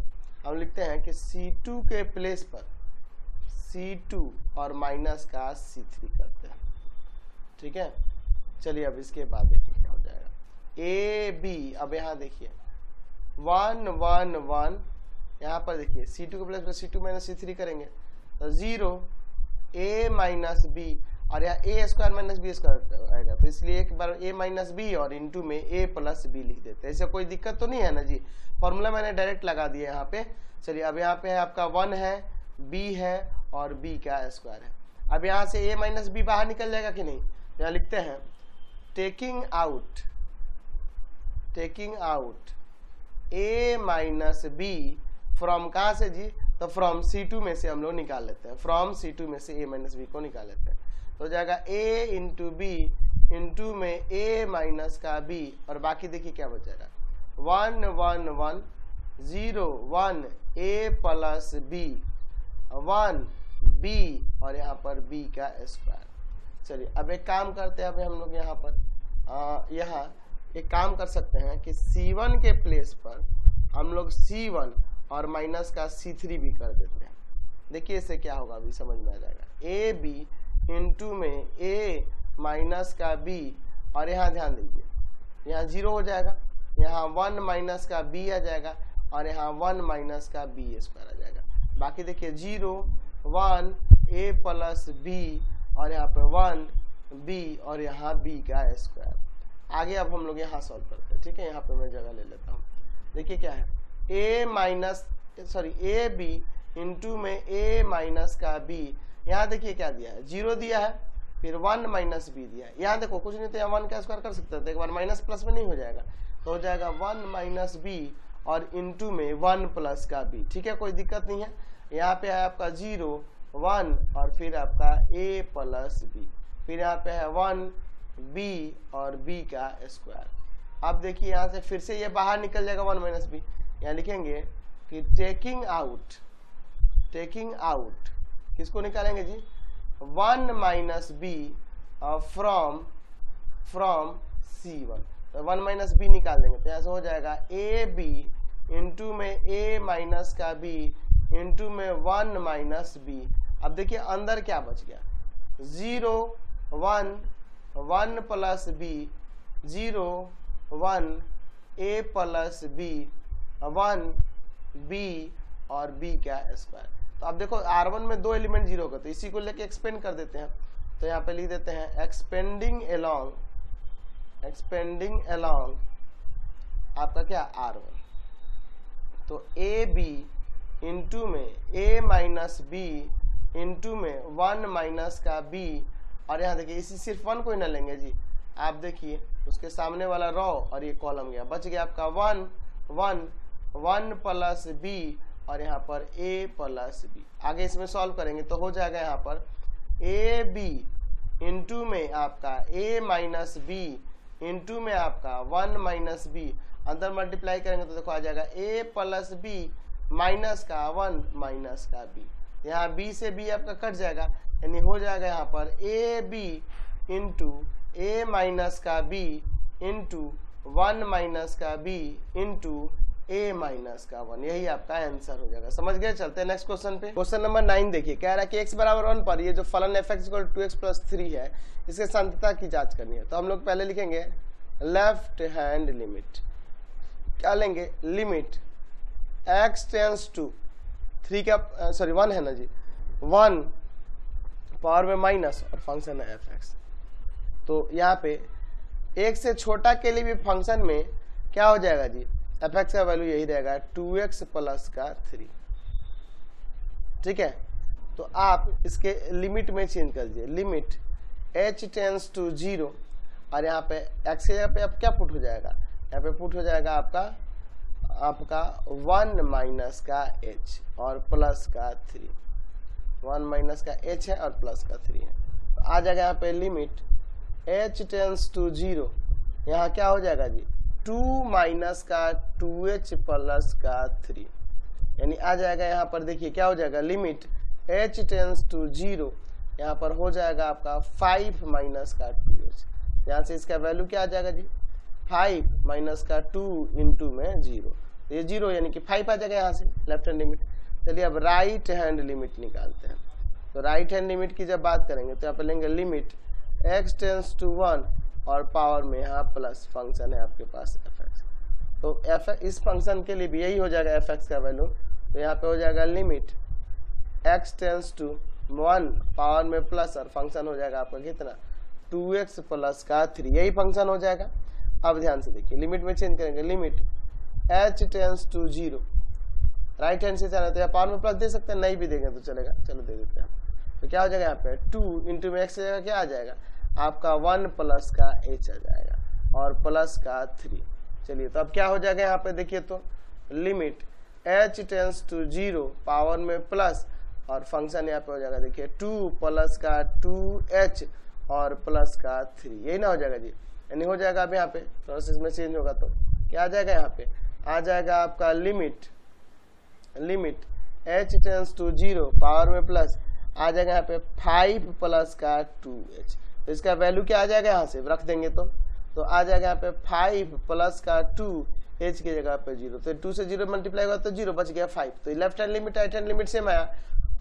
हम लिखते हैं कि C2 के प्लेस पर C2 और माइनस का C3 करते हैं, ठीक है। चलिए अब इसके बाद देखिए क्या हो जाएगा, a b। अब यहाँ देखिए 1 1 1, यहाँ पर देखिए C2 के प्लेस पर C2 माइनस C3 करेंगे तो 0 a माइनस b, और यहाँ a square minus b square आएगा, तो इसलिए एक बार a माइनस b और इंटू में a प्लस b लिख देते हैं। ऐसे कोई दिक्कत तो नहीं है ना जी, फॉर्मूला मैंने डायरेक्ट लगा दिया यहाँ पे। चलिए अब यहाँ पे है आपका 1 है, b है और b का स्क्वायर है। अब यहाँ से a माइनस b बाहर निकल जाएगा कि नहीं, यहाँ लिखते हैं taking out a minus b from कहाँ से जी, तो फ्रॉम C2 में से हम लोग निकाल लेते हैं, फ्रॉम C2 में से a माइनस b को निकाल लेते हैं, तो हो जाएगा a इंटू b इंटू में a माइनस का b, और बाकी देखिए क्या बच जाएगा 1 1 1 0 1 a प्लस b 1 b और यहाँ पर b का स्क्वायर। चलिए अब एक काम करते हैं, अब हम लोग यहाँ पर यहाँ एक काम कर सकते हैं कि C1 के प्लेस पर हम लोग C1 और माइनस का C3 भी कर देते हैं। देखिए इससे क्या होगा, अभी समझ में आ जाएगा। ए बी इंटू में a माइनस का b, और यहाँ ध्यान दीजिए यहाँ 0 हो जाएगा, यहाँ 1 माइनस का b आ जाएगा, और यहाँ 1 माइनस का b स्क्वायर आ जाएगा। बाकी देखिए 0 1 a प्लस b, और यहाँ पे 1 b और यहाँ b का स्क्वायर। आगे अब हम लोग यहाँ सॉल्व करते हैं, ठीक है। यहाँ पे मैं जगह ले लेता हूँ। देखिए क्या है, ए बी इंटू में a माइनस का b, यहाँ देखिए क्या दिया है 0 दिया है, फिर 1 माइनस b दिया है। यहाँ देखो कुछ नहीं तो यहाँ 1 का स्क्वायर कर सकते थे, एक बार माइनस प्लस में नहीं हो जाएगा, तो हो जाएगा 1 माइनस b और इंटू में 1 प्लस का b, ठीक है, कोई दिक्कत नहीं है। यहाँ पे है आपका 0 1 और फिर आपका a प्लस b, फिर यहाँ पे है 1 b और b का स्क्वायर। अब देखिए यहाँ से फिर से ये बाहर निकल जाएगा 1 माइनस b, यहाँ लिखेंगे कि टेकिंग आउट किसको निकालेंगे जी, 1 माइनस b फ्रॉम C1, तो 1 माइनस b निकाल देंगे, तो यहाँ से हो जाएगा ए बी इंटू में a माइनस का b इंटू में 1 माइनस b। अब देखिए अंदर क्या बच गया, 0 1 1 plus b 0 1 a plus b 1 b और b का स्क्वायर। तो अब देखो R1 में 2 एलिमेंट 0 होगा, तो इसी को लेके एक्सपेंड कर देते हैं, तो यहाँ पे लिख देते हैं एक्सपेंडिंग अलोंग आपका क्या R1, तो ए बी इंटू में a माइनस b इंटू में 1 माइनस का b, और यहाँ देखिए इसी सिर्फ 1 को ही ना लेंगे जी, आप देखिए उसके सामने वाला रो और ये कॉलम गया, बच गया आपका 1 प्लस b और यहाँ पर a प्लस b। आगे इसमें सॉल्व करेंगे तो हो जाएगा यहाँ पर a b इंटू में आपका a माइनस बी इंटू में आपका 1 माइनस बी, अंदर मल्टीप्लाई करेंगे तो देखो आ जाएगा a प्लस बी माइनस का 1 माइनस का b, यहाँ b से b आपका कट जाएगा, यानी हो जाएगा यहाँ पर A B into A minus का b इंटू 1 माइनस का b इंटू a माइनस का 1, यही आपका आंसर हो जाएगा। समझ गए? चलते हैं नेक्स्ट क्वेश्चन पे। क्वेश्चन नंबर 9 देखिए, कह रहा है कि x बराबर 1 पर ये जो फलन f(x) = 2x + 3 है, इसके संतता की जांच करनी है। तो हम लोग पहले लिखेंगे लेफ्ट हैंड लिमिट, क्या लेंगे? लिमिट x टेंस टू 3 का सॉरी 1 है ना जी, 1 पावर में माइनस और फंक्शन है f(x). तो यहाँ पे 1 से छोटा के लिए भी फंक्शन में क्या हो जाएगा जी? f(x) का वैल्यू यही रहेगा 2x + का 3। ठीक है, तो आप इसके लिमिट में चेंज कर दीजिए, लिमिट h टेंस टू 0, और यहाँ पे x यहाँ पे अब क्या पुट हो जाएगा? यहाँ पे पुट हो जाएगा आपका 1 माइनस का h और प्लस का 3, 1 माइनस का h है और प्लस का 3 है। तो आ जाएगा यहाँ पे लिमिट h टेंस टू 0, यहाँ क्या हो जाएगा जी? 2 माइनस का 2h प्लस का 3, यानी आ जाएगा यहाँ पर देखिए क्या हो जाएगा? लिमिट h टेंस टू 0, यहाँ पर हो जाएगा आपका 5 माइनस का 2h, यहाँ से इसका वैल्यू क्या आ जाएगा जी? 5 माइनस का 2 इंटू में 0, ये 0 यानी कि 5 आ जाएगा यहाँ से लेफ्ट हैंड लिमिट। चलिए अब राइट हैंड लिमिट निकालते हैं। तो राइट हैंड लिमिट की जब बात करेंगे तो यहाँ पर लेंगे लिमिट x टेंस टू 1 और पावर में यहाँ प्लस फंक्शन है आपके पास f(x). तो इस फंक्शन के लिए भी यही हो जाएगा f(x) का वैल्यू। तो यहाँ पे हो जाएगा limit x tends to 1 power में प्लस और फंक्शन हो जाएगा आपका कितना? 2x प्लस का 3, यही फंक्शन हो जाएगा। अब ध्यान से देखिए, लिमिट में चेंज करेंगे, limit h tends to 0, right hand से चाहे तो यहाँ पावर में प्लस दे सकते हैं, नहीं भी देंगे तो चलेगा, चलो दे देते हैं। तो क्या हो जाएगा यहाँ पे 2 इंटू में x जगह क्या आ जाएगा? आपका 1 प्लस का h आ जाएगा और प्लस का 3। चलिए तो अब क्या हो जाएगा यहाँ पे देखिए, तो limit h tends to 0 power में प्लस और फंक्शन यहाँ पे हो जाएगा देखिए 2 प्लस का 2h और प्लस का 3, यही ना हो जाएगा जी? यानी हो जाएगा अब यहाँ पे थोड़ा सा इसमें चेंज होगा तो क्या आ जाएगा? यहाँ पे आ जाएगा आपका limit h tends to 0 power में प्लस आ जाएगा यहाँ पे 5 प्लस का 2h। तो इसका वैल्यू क्या आ जाएगा? यहाँ से रख देंगे तो आ जाएगा यहाँ पे 5 प्लस का 2h की जगह पे 0, तो 2 से 0 मल्टीप्लाई हुआ तो 0 बच गया 5। तो left hand limit right hand limit same आया।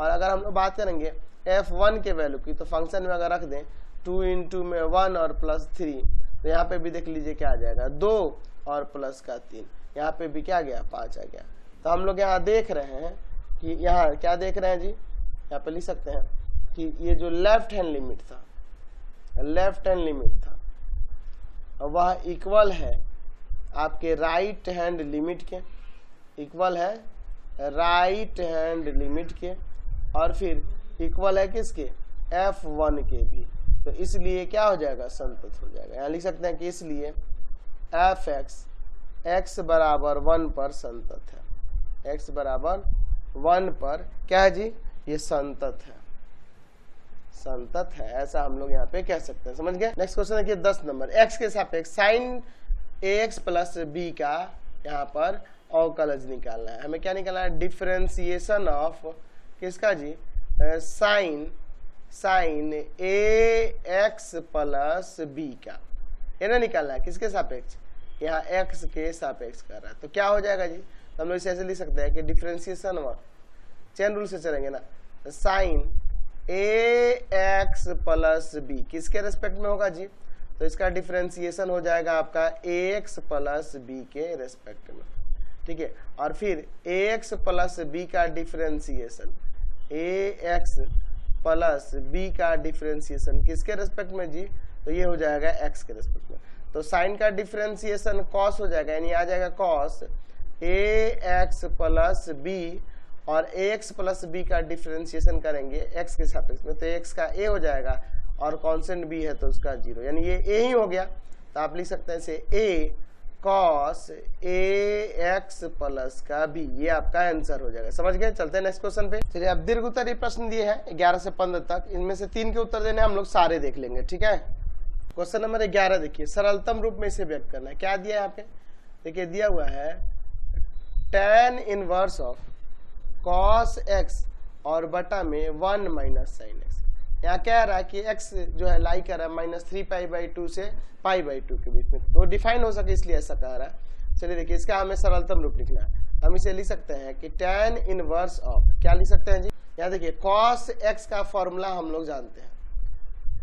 और अगर हम लोग बात करेंगे f(1) के वैल्यू की, तो फंक्शन में अगर रख दें 2 इंटू में 1 और प्लस 3, तो यहाँ पे भी देख लीजिए क्या आ जाएगा 2 और प्लस का 3, यहाँ पे भी क्या गया? 5 आ गया। तो हम लोग यहाँ देख रहे हैं कि यहाँ क्या देख रहे हैं जी? यहाँ पे लिख सकते हैं कि ये जो लेफ्ट हैंड लिमिट था वह इक्वल है आपके राइट हैंड लिमिट के, इक्वल है राइट हैंड लिमिट के, और फिर इक्वल है किसके? f(1) के भी। तो इसलिए क्या हो जाएगा? संतत हो जाएगा। यहाँ लिख सकते हैं कि इसलिए f(x) x बराबर 1 पर संतत है, x बराबर 1 पर क्या है जी? ये संतत है, संतत है, ऐसा हम लोग यहाँ पे कह सकते हैं। समझ गए? नेक्स्ट क्वेश्चन देखिए 10 नंबर, x के सापेक्ष साइन ax प्लस b का यहाँ पर अवकलज निकालना है। हमें क्या निकालना है? डिफरेंशिएशन ऑफ किसका जी? साइन ax प्लस b का, ये ना निकालना है किसके सापेक्ष? यहाँ x के सापेक्ष कर रहा है। तो क्या हो जाएगा जी? तो हम लोग इसे ऐसे लिख सकते हैं कि डिफरेंशिएशन ऑफ, चेन रूल से चलेंगे ना, साइन ax प्लस b किसके रेस्पेक्ट में होगा जी? तो इसका डिफरेंशिएशन हो जाएगा आपका ax प्लस b के रेस्पेक्ट में। ठीक है, और फिर ax प्लस b का डिफरेंशिएशन, ax प्लस b का डिफरेंशिएशन किसके रेस्पेक्ट में जी? तो ये हो जाएगा x के रेस्पेक्ट में। तो साइन का डिफरेंशिएशन cos हो जाएगा, यानी आ जाएगा cos ax प्लस b, और ax प्लस b का डिफरेंशिएशन करेंगे x के सापेक्ष में, तो x का a हो जाएगा और कांस्टेंट b है तो उसका 0, यानी ये a ही हो गया। तो आप लिख सकते हैं इसे a cos A x plus का बी, ये आपका आंसर हो जाएगा। समझ गए? चलते हैं नेक्स्ट क्वेश्चन पे। चलिए, अब दीर्घ उत्तरीय प्रश्न दिए हैं 11 से 15 तक, इनमें से 3 के उत्तर देने हम लोग सारे देख लेंगे, ठीक है। क्वेश्चन नंबर 11 देखिए, सरलतम रूप में इसे व्यक्त करना है। क्या दिया है यहाँ पे? देखिए दिया हुआ है tan inverse of cos x और बटा में 1 माइनस साइन एक्स। यहाँ कह रहा है कि x जो है लाई कर रहा है -3π/2 से π/2 के बीच में, वो डिफाइन हो सके इसलिए ऐसा कह रहा है। चलिए देखिए, इसका हमें सरलतम रूप लिखना है। हम इसे लिख सकते हैं कि tan इनवर्स ऑफ, क्या लिख सकते हैं जी? यहाँ देखिए cos x का फॉर्मूला हम लोग जानते हैं,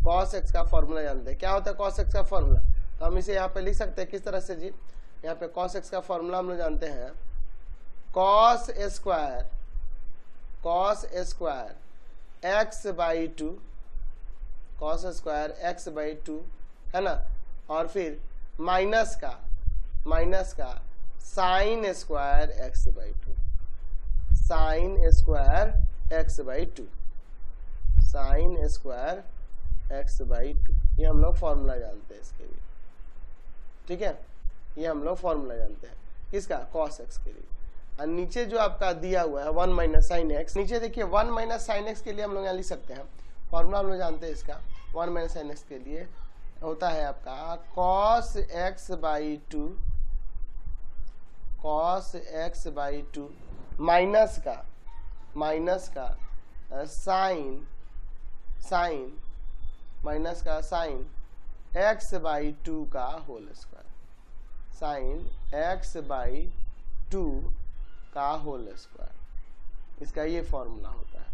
cos x का फॉर्मूला जानते हैं। क्या होता है cos x का फॉर्मूला? तो हम इसे यहाँ पे लिख सकते हैं किस तरह से जी? यहाँ पे cos x का फॉर्मूला हम लोग जानते हैं, cos square x/2, cos square x/2 है ना, और फिर माइनस का sine square x/2, sine square x/2, sine square x/2। ये हम लोग फॉर्मूला जानते हैं इसके लिए, ठीक है। ये हम लोग फॉर्मूला जानते हैं किसका? cos x के लिए। और नीचे जो आपका दिया हुआ है 1 माइनस साइन एक्स, नीचे देखिए 1 माइनस साइन एक्स के लिए हम लोग यहाँ लिख सकते हैं, फॉर्मूला हम लोग जानते हैं इसका। 1 माइनस साइन एक्स के लिए होता है आपका cos x/2, cos x/2 minus का साइन x/2 का होल स्क्वायर, साइन x/2 का होल स्क्वायर, इसका ये फॉर्मूला होता है,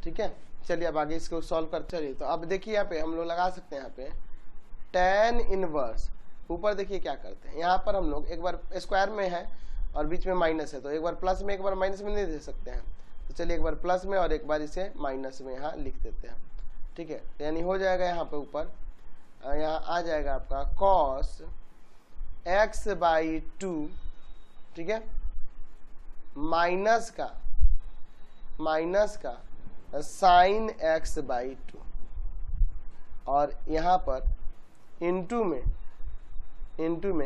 ठीक है। चलिए अब आगे इसको सॉल्व करते चलिए। तो अब देखिए यहाँ पे हम लोग लगा सकते हैं, यहाँ पे tan इनवर्स, ऊपर देखिए क्या करते हैं, यहाँ पर हम लोग एक बार स्क्वायर में है और बीच में माइनस है, तो एक बार प्लस में एक बार माइनस में नहीं दे सकते हैं। तो चलिए एक बार प्लस में और एक बार इसे माइनस में यहाँ लिख देते हैं, ठीक है। यानी हो जाएगा यहाँ पे ऊपर, यहाँ आ जाएगा आपका cos x/2, ठीक है, माइनस का साइन x/2, और यहाँ पर इनटू में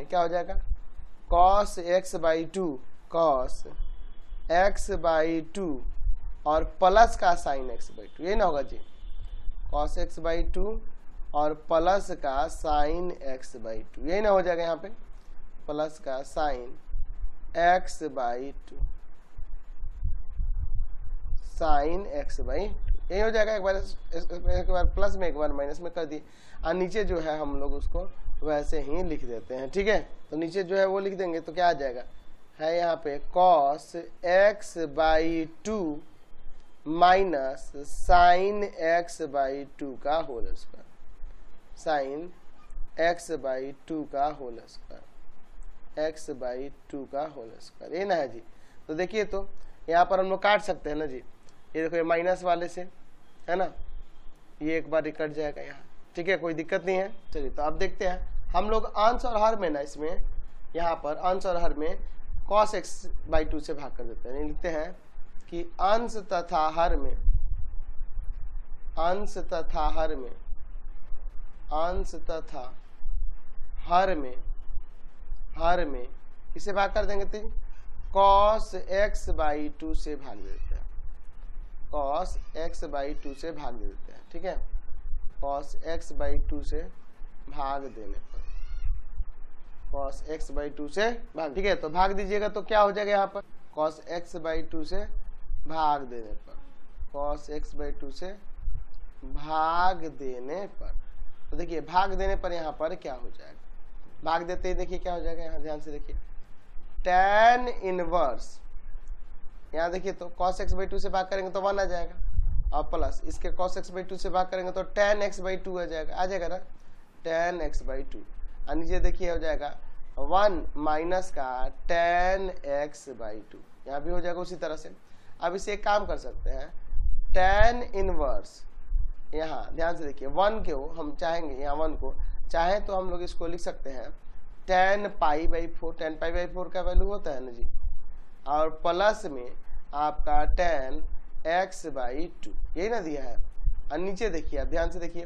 क्या हो जाएगा? cos x/2 और प्लस का साइन x/2, ये ना होगा जी, cos x/2 और प्लस का साइन x/2, यही ना हो जाएगा यहाँ पे, प्लस का साइन x/2, साइन x/2, यही हो जाएगा। एक बार प्लस में एक बार माइनस में कर दिए, और नीचे जो है हम लोग उसको वैसे ही लिख देते हैं, ठीक है। तो नीचे जो है वो लिख देंगे तो क्या आ जाएगा, है यहाँ पे cos x/2 minus sign x/2 का होल स्क्वायर, साइन x/2 का होल स्क्वायर, x/2 का होल स्क्वायर, ये ना है जी। तो देखिए, तो यहाँ पर हम लोग काट सकते हैं ना जी, ये देखो ये माइनस वाले से है ना, ये एक बार कट जाएगा यहाँ, ठीक है, कोई दिक्कत नहीं है। चलिए तो अब देखते हैं हम लोग अंश और हर में ना, इसमें यहाँ पर अंश और हर में cos x/2 से भाग कर देते हैं। लिखते हैं कि अंश तथा हर में, अंश तथा हर में इसे भाग कर देंगे तो cos x/2 से भाग देते हैं, cos x/2 से भाग देते हैं, ठीक है। cos x/2 से भाग देने पर, cos x/2 से भाग, ठीक है। तो भाग दीजिएगा तो क्या हो जाएगा यहाँ पर, cos x/2 से भाग देने पर, cos x/2 से भाग देने पर, तो देखिए भाग देने पर यहाँ पर क्या हो जाएगा, भाग देते ही देखिए क्या हो जाएगा, यहाँ ध्यान से देखिए, tan इनवर्स, यहाँ देखिए तो cos x/2 से भाग करेंगे तो 1 आ जाएगा, और प्लस इसके cos x/2 से भाग करेंगे तो tan x/2 आ जाएगा ना, tan x/2, और नीचे देखिए हो जाएगा 1 माइनस का tan x/2, यहाँ भी हो जाएगा उसी तरह से। अब इसे एक काम कर सकते हैं, tan इनवर्स, यहाँ ध्यान से देखिए 1 को हम चाहेंगे, यहाँ 1 को चाहे तो हम लोग इसको लिख सकते हैं tan π/4, tan π/4 का वैल्यू होता है ना जी, और प्लस में आपका tan x/2, यही ना दिया है। और नीचे देखिए, ध्यान से देखिए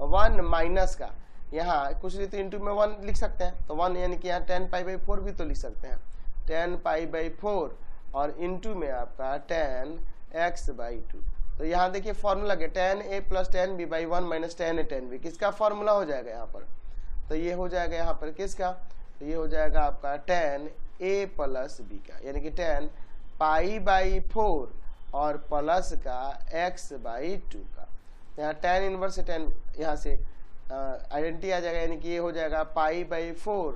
1 माइनस का, यहाँ कुछ नहीं तो इंटू में 1 लिख सकते हैं, तो 1 यानी कि यहाँ 10π/4 भी तो लिख सकते हैं, 10π/4 और इंटू में आपका 10x/2। तो यहाँ देखिए फॉर्मूला क्या, 10a + 10b/1 - 10a 10b, किसका फॉर्मूला हो जाएगा यहाँ पर, तो ये हो जाएगा यहाँ पर किसका, तो ये हो जाएगा आपका 10a + b का, यानी कि 10π/4 और प्लस का x/2 का। यहाँ tan इनवर्स से 10 यहाँ से आइडेंटिटी आ जाएगा, यानी कि ये हो जाएगा π/4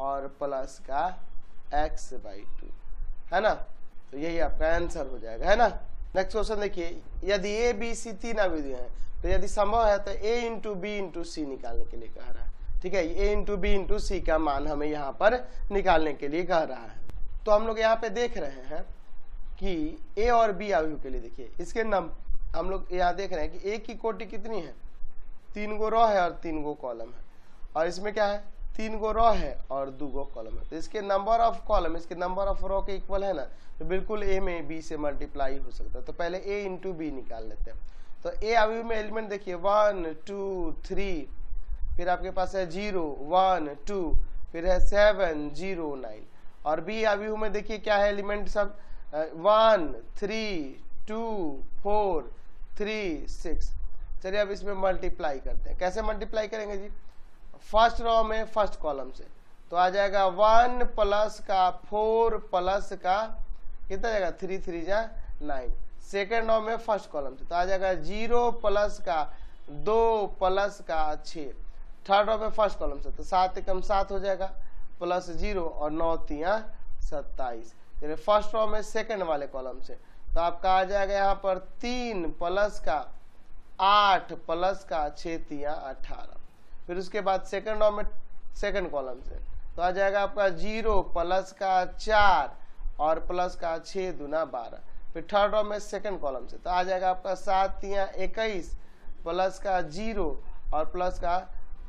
और प्लस का x/2, है ना। तो यही आपका आंसर हो जाएगा, है ना। नेक्स्ट क्वेश्चन देखिए, यदि ए बी सी 3 अवयव हैं तो यदि संभव है तो a × b × c निकालने के लिए कह रहा है, ठीक है। a × b × c का मान हमें यहाँ पर निकालने के लिए कह रहा है। तो हम लोग यहाँ पे देख रहे हैं कि a और b अवयव के लिए देखिए इसके हम लोग यहाँ देख रहे हैं कि a की कोटि कितनी है, 3 गो रो है और 3 गो कॉलम है, और इसमें क्या है 3 गो रो है और 2 गो कॉलम है। तो इसके नंबर ऑफ कॉलम इसके नंबर ऑफ रो के इक्वल है ना, तो बिल्कुल a में b से मल्टीप्लाई हो सकता है। तो पहले a × b निकाल लेते हैं। तो a अवयव में एलिमेंट देखिए 1 2 3, फिर आपके पास है 0 1 2, फिर है 7 0 9, और b अवयव में देखिए क्या है एलिमेंट सब 1 3 2 4 3 6। चलिए अब इसमें मल्टीप्लाई करते हैं। कैसे मल्टीप्लाई करेंगे जी, फर्स्ट रो में फर्स्ट कॉलम से तो आ जाएगा 1 प्लस का 4 प्लस का कितना जाएगा 3 3 जा 9। सेकेंड रो में फर्स्ट कॉलम से तो आ जाएगा 0 प्लस का 2 प्लस का 6। थर्ड रो में फर्स्ट कॉलम से तो 7 एकम 7 हो जाएगा प्लस 0 और 9 3 27। यानी फर्स्ट रो में सेकंड वाले कॉलम से तो आपका आ जाएगा यहाँ पर 3 प्लस का 8 प्लस का 6 3 18। फिर उसके बाद सेकंड रो में सेकंड कॉलम से तो आ जाएगा आपका 0 प्लस का 4 और प्लस का 6 दूना 12। फिर थर्ड रो में सेकंड कॉलम से तो आ जाएगा आपका 7 3 21 प्लस का 0 और प्लस का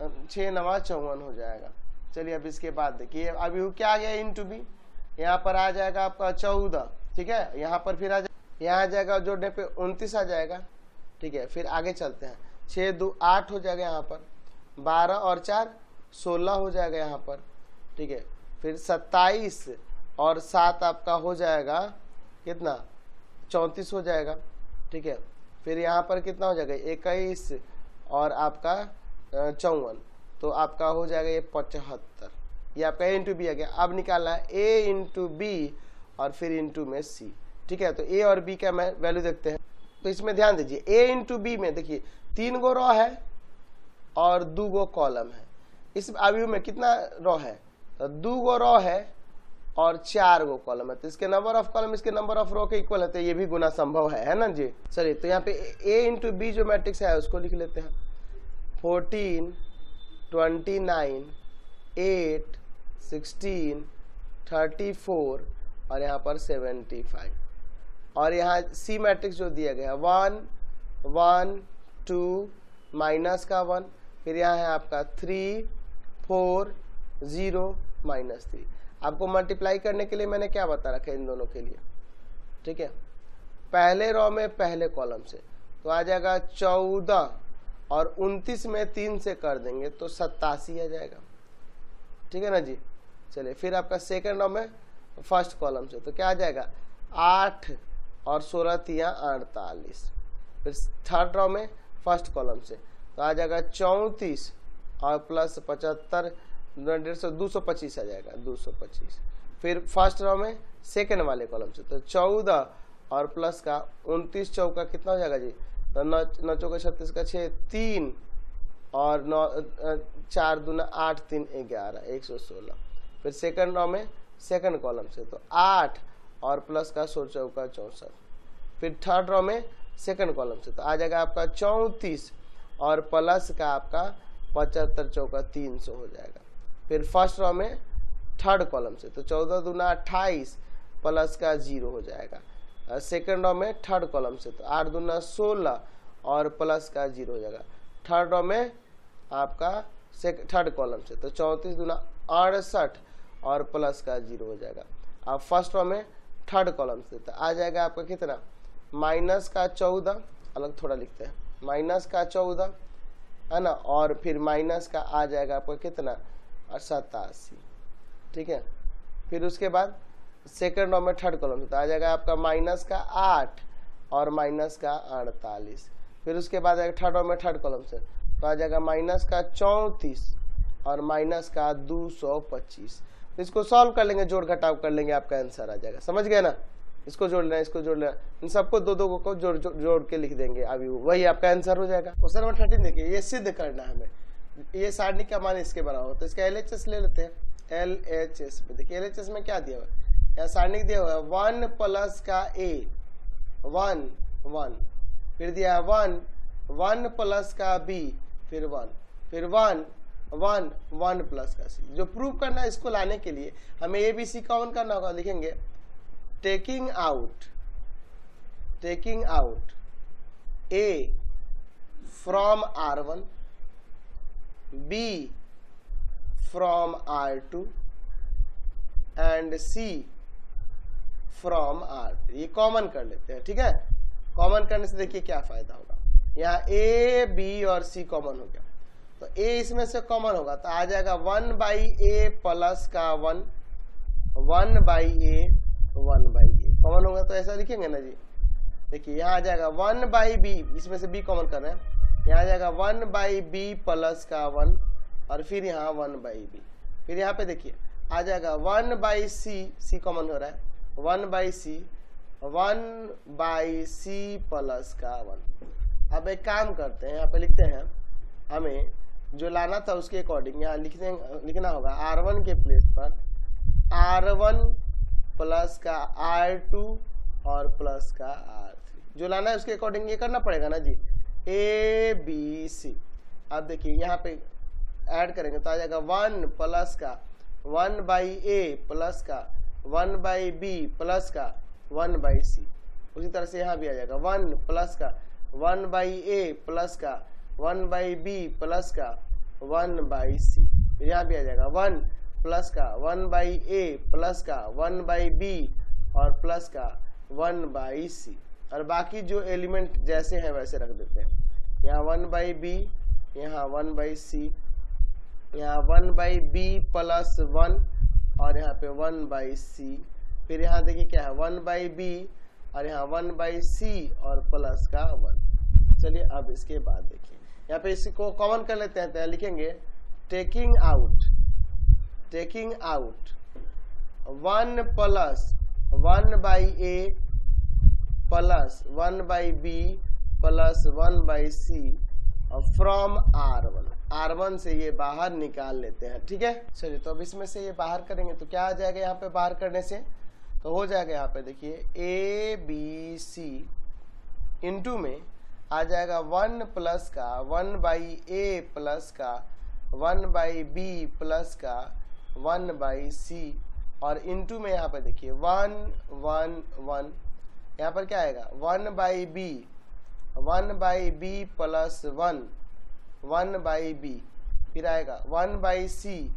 6 9 54 हो जाएगा। चलिए अब इसके बाद देखिए अभी क्या आ गया इंटू बी, यहाँ पर आ जाएगा आपका 14, ठीक है। यहाँ पर फिर यहाँ आ जाएगा जोड़ने पे 29 आ जाएगा, ठीक है। फिर आगे चलते हैं 6 2 8 हो जाएगा यहाँ पर, 12 और 4 16 हो जाएगा यहाँ पर, ठीक है। फिर 27 और 7 आपका हो जाएगा कितना 34 हो जाएगा, ठीक है। फिर यहाँ पर कितना हो जाएगा 21 और आपका 54, तो आपका हो जाएगा ये 75। ये आपका a × b आ गया। अब निकालना है a × b और फिर इंटू में c, ठीक है। तो a और b का मैं वैल्यू देखते हैं। तो इसमें ध्यान दीजिए a × b में देखिए 3 गो रो है और 2 गो कॉलम है। इस अवयव में कितना रो है, तो 2 गो रो है और 4 गो कॉलम है। तो इसके नंबर ऑफ कॉलम इसके नंबर ऑफ रो के इक्वल है, तो ये भी गुना संभव है ना जी। चलिए तो यहाँ पे a × b जो मैट्रिक्स है उसको लिख लेते हैं। 14 29 8 16 34 और यहाँ पर 75, और यहाँ सी मैट्रिक्स जो दिया गया है 1 1 2 माइनस का 1, फिर यहाँ है आपका 3 4 0 -3। आपको मल्टीप्लाई करने के लिए मैंने क्या बता रखा है इन दोनों के लिए, ठीक है। पहले रो में पहले कॉलम से तो आ जाएगा 14 और 29 में 3 से कर देंगे तो 87 आ जाएगा, ठीक है ना जी। चलिए फिर आपका सेकंड रो में फर्स्ट कॉलम से तो क्या आ जाएगा 8 और 16 3 48। फिर थर्ड रो में फर्स्ट कॉलम से तो आ जाएगा 34 और प्लस 75 225 आ जाएगा 225। फिर फर्स्ट रो में सेकंड वाले कॉलम से तो 14 और प्लस का 29 चौका कितना हो जाएगा जी, तो 9 चौका 36 का 6 3 और 9 4 दूना 8 3 11 116। फिर सेकंड रो में सेकंड कॉलम से तो 8 और प्लस का 16 चौका 64। फिर थर्ड रो में सेकंड कॉलम से तो आ जाएगा आपका 34 और प्लस का आपका 75 चौका 300 हो जाएगा। फिर फर्स्ट रो में थर्ड कॉलम से तो 14 दूना 28 प्लस का 0 हो जाएगा। सेकंड रो में थर्ड कॉलम से तो 8 दूना 16 और प्लस का 0 हो जाएगा। थर्ड रो में आपका थर्ड कॉलम से तो 34 दूना 68 और प्लस का 0 हो जाएगा। अब फर्स्ट रो में थर्ड कॉलम से तो आ जाएगा आपका कितना माइनस का 14, अलग थोड़ा लिखते हैं, माइनस का 14 है ना, और फिर माइनस का आ जाएगा आपको कितना 87, ठीक है। फिर उसके बाद सेकंड रो में थर्ड कॉलम से तो आ जाएगा आपका माइनस का 8 और माइनस का 48। फिर उसके बाद आएगा थर्ड रो में थर्ड कॉलम से तो आ जाएगा माइनस का 34 और माइनस का 225। तो इसको सॉल्व कर लेंगे, जोड़ घटाव कर लेंगे, आपका आंसर आ जाएगा। समझ गए ना, इसको जोड़ लेना, इसको जोड़ लेना, इन सबको दो दो को जोड़ के लिख देंगे, अभी वही आपका आंसर हो जाएगा। क्वेश्चन नंबर 13 देखिए, ये सिद्ध करना है हमें, ये सारणी का मान इसके बराबर तो इसका LHS ले लेते हैं। LHS में देखिए, LHS में क्या दिया हुआ है, यहाँ सारणी दिया हुआ है 1 प्लस का A 1 1, फिर दिया है 1 1 प्लस का B, फिर 1, फिर 1 1 1 प्लस का C। जो प्रूव करना है इसको लाने के लिए हमें ABC कॉमन करना होगा। लिखेंगे taking out A from R1, B from R2 and C from R3। ये कॉमन कर लेते हैं, ठीक है। कॉमन करने से देखिए क्या फायदा होगा, यहाँ A B और C कॉमन हो गया तो A इसमें से कॉमन होगा तो आ जाएगा 1/A प्लस का 1 1/A 1/A कॉमन होगा तो ऐसा लिखेंगे ना जी। देखिए यहाँ आ जाएगा 1/B, इसमें से B कॉमन कर रहे हैं, यहाँ आ जाएगा 1/B प्लस का 1 और फिर यहाँ 1/B। फिर यहाँ पे देखिए आ जाएगा 1/C, C कॉमन हो रहा है 1/C प्लस का 1। अब एक काम करते हैं, यहाँ पे लिखते हैं, हमें जो लाना था उसके अकॉर्डिंग यहाँ लिखना होगा R1 के प्लेस पर R1 प्लस का R2 और प्लस का R3। जो लाना है उसके अकॉर्डिंग ये करना पड़ेगा ना जी, ABC। अब देखिए यहाँ पे ऐड करेंगे तो आ जाएगा 1 प्लस का 1/A प्लस का 1/B प्लस का 1/C। उसी तरह से यहाँ भी आ जाएगा 1 प्लस का 1/A प्लस का 1/B प्लस का 1/C। फिर यहाँ भी आ जाएगा 1 प्लस का 1/A प्लस का 1/B और प्लस का 1/C। और बाकी जो एलिमेंट जैसे हैं वैसे रख देते हैं, यहाँ 1/B, यहाँ 1/C, यहाँ 1/B प्लस 1 और यहाँ पे 1/C। फिर यहाँ देखिए क्या है 1/B और यहाँ 1/C और प्लस का 1। चलिए अब इसके बाद देखिए यहाँ पे इसको कॉमन कर लेते हैं तो लिखेंगे taking out 1 plus 1/A plus 1/B plus 1/C from R1 से ये बाहर निकाल लेते हैं, ठीक है। चलिए तो अब इसमें से ये बाहर करेंगे तो क्या आ जाएगा, यहाँ पे बाहर करने से तो हो जाएगा यहाँ पे देखिए ABC इंटू में आ जाएगा 1 प्लस का 1/A प्लस का 1/B प्लस का 1/C और इंटू में यहाँ पे देखिए 1 1 1, यहाँ पर क्या आएगा 1/B प्लस 1 1/B, फिर आएगा 1/C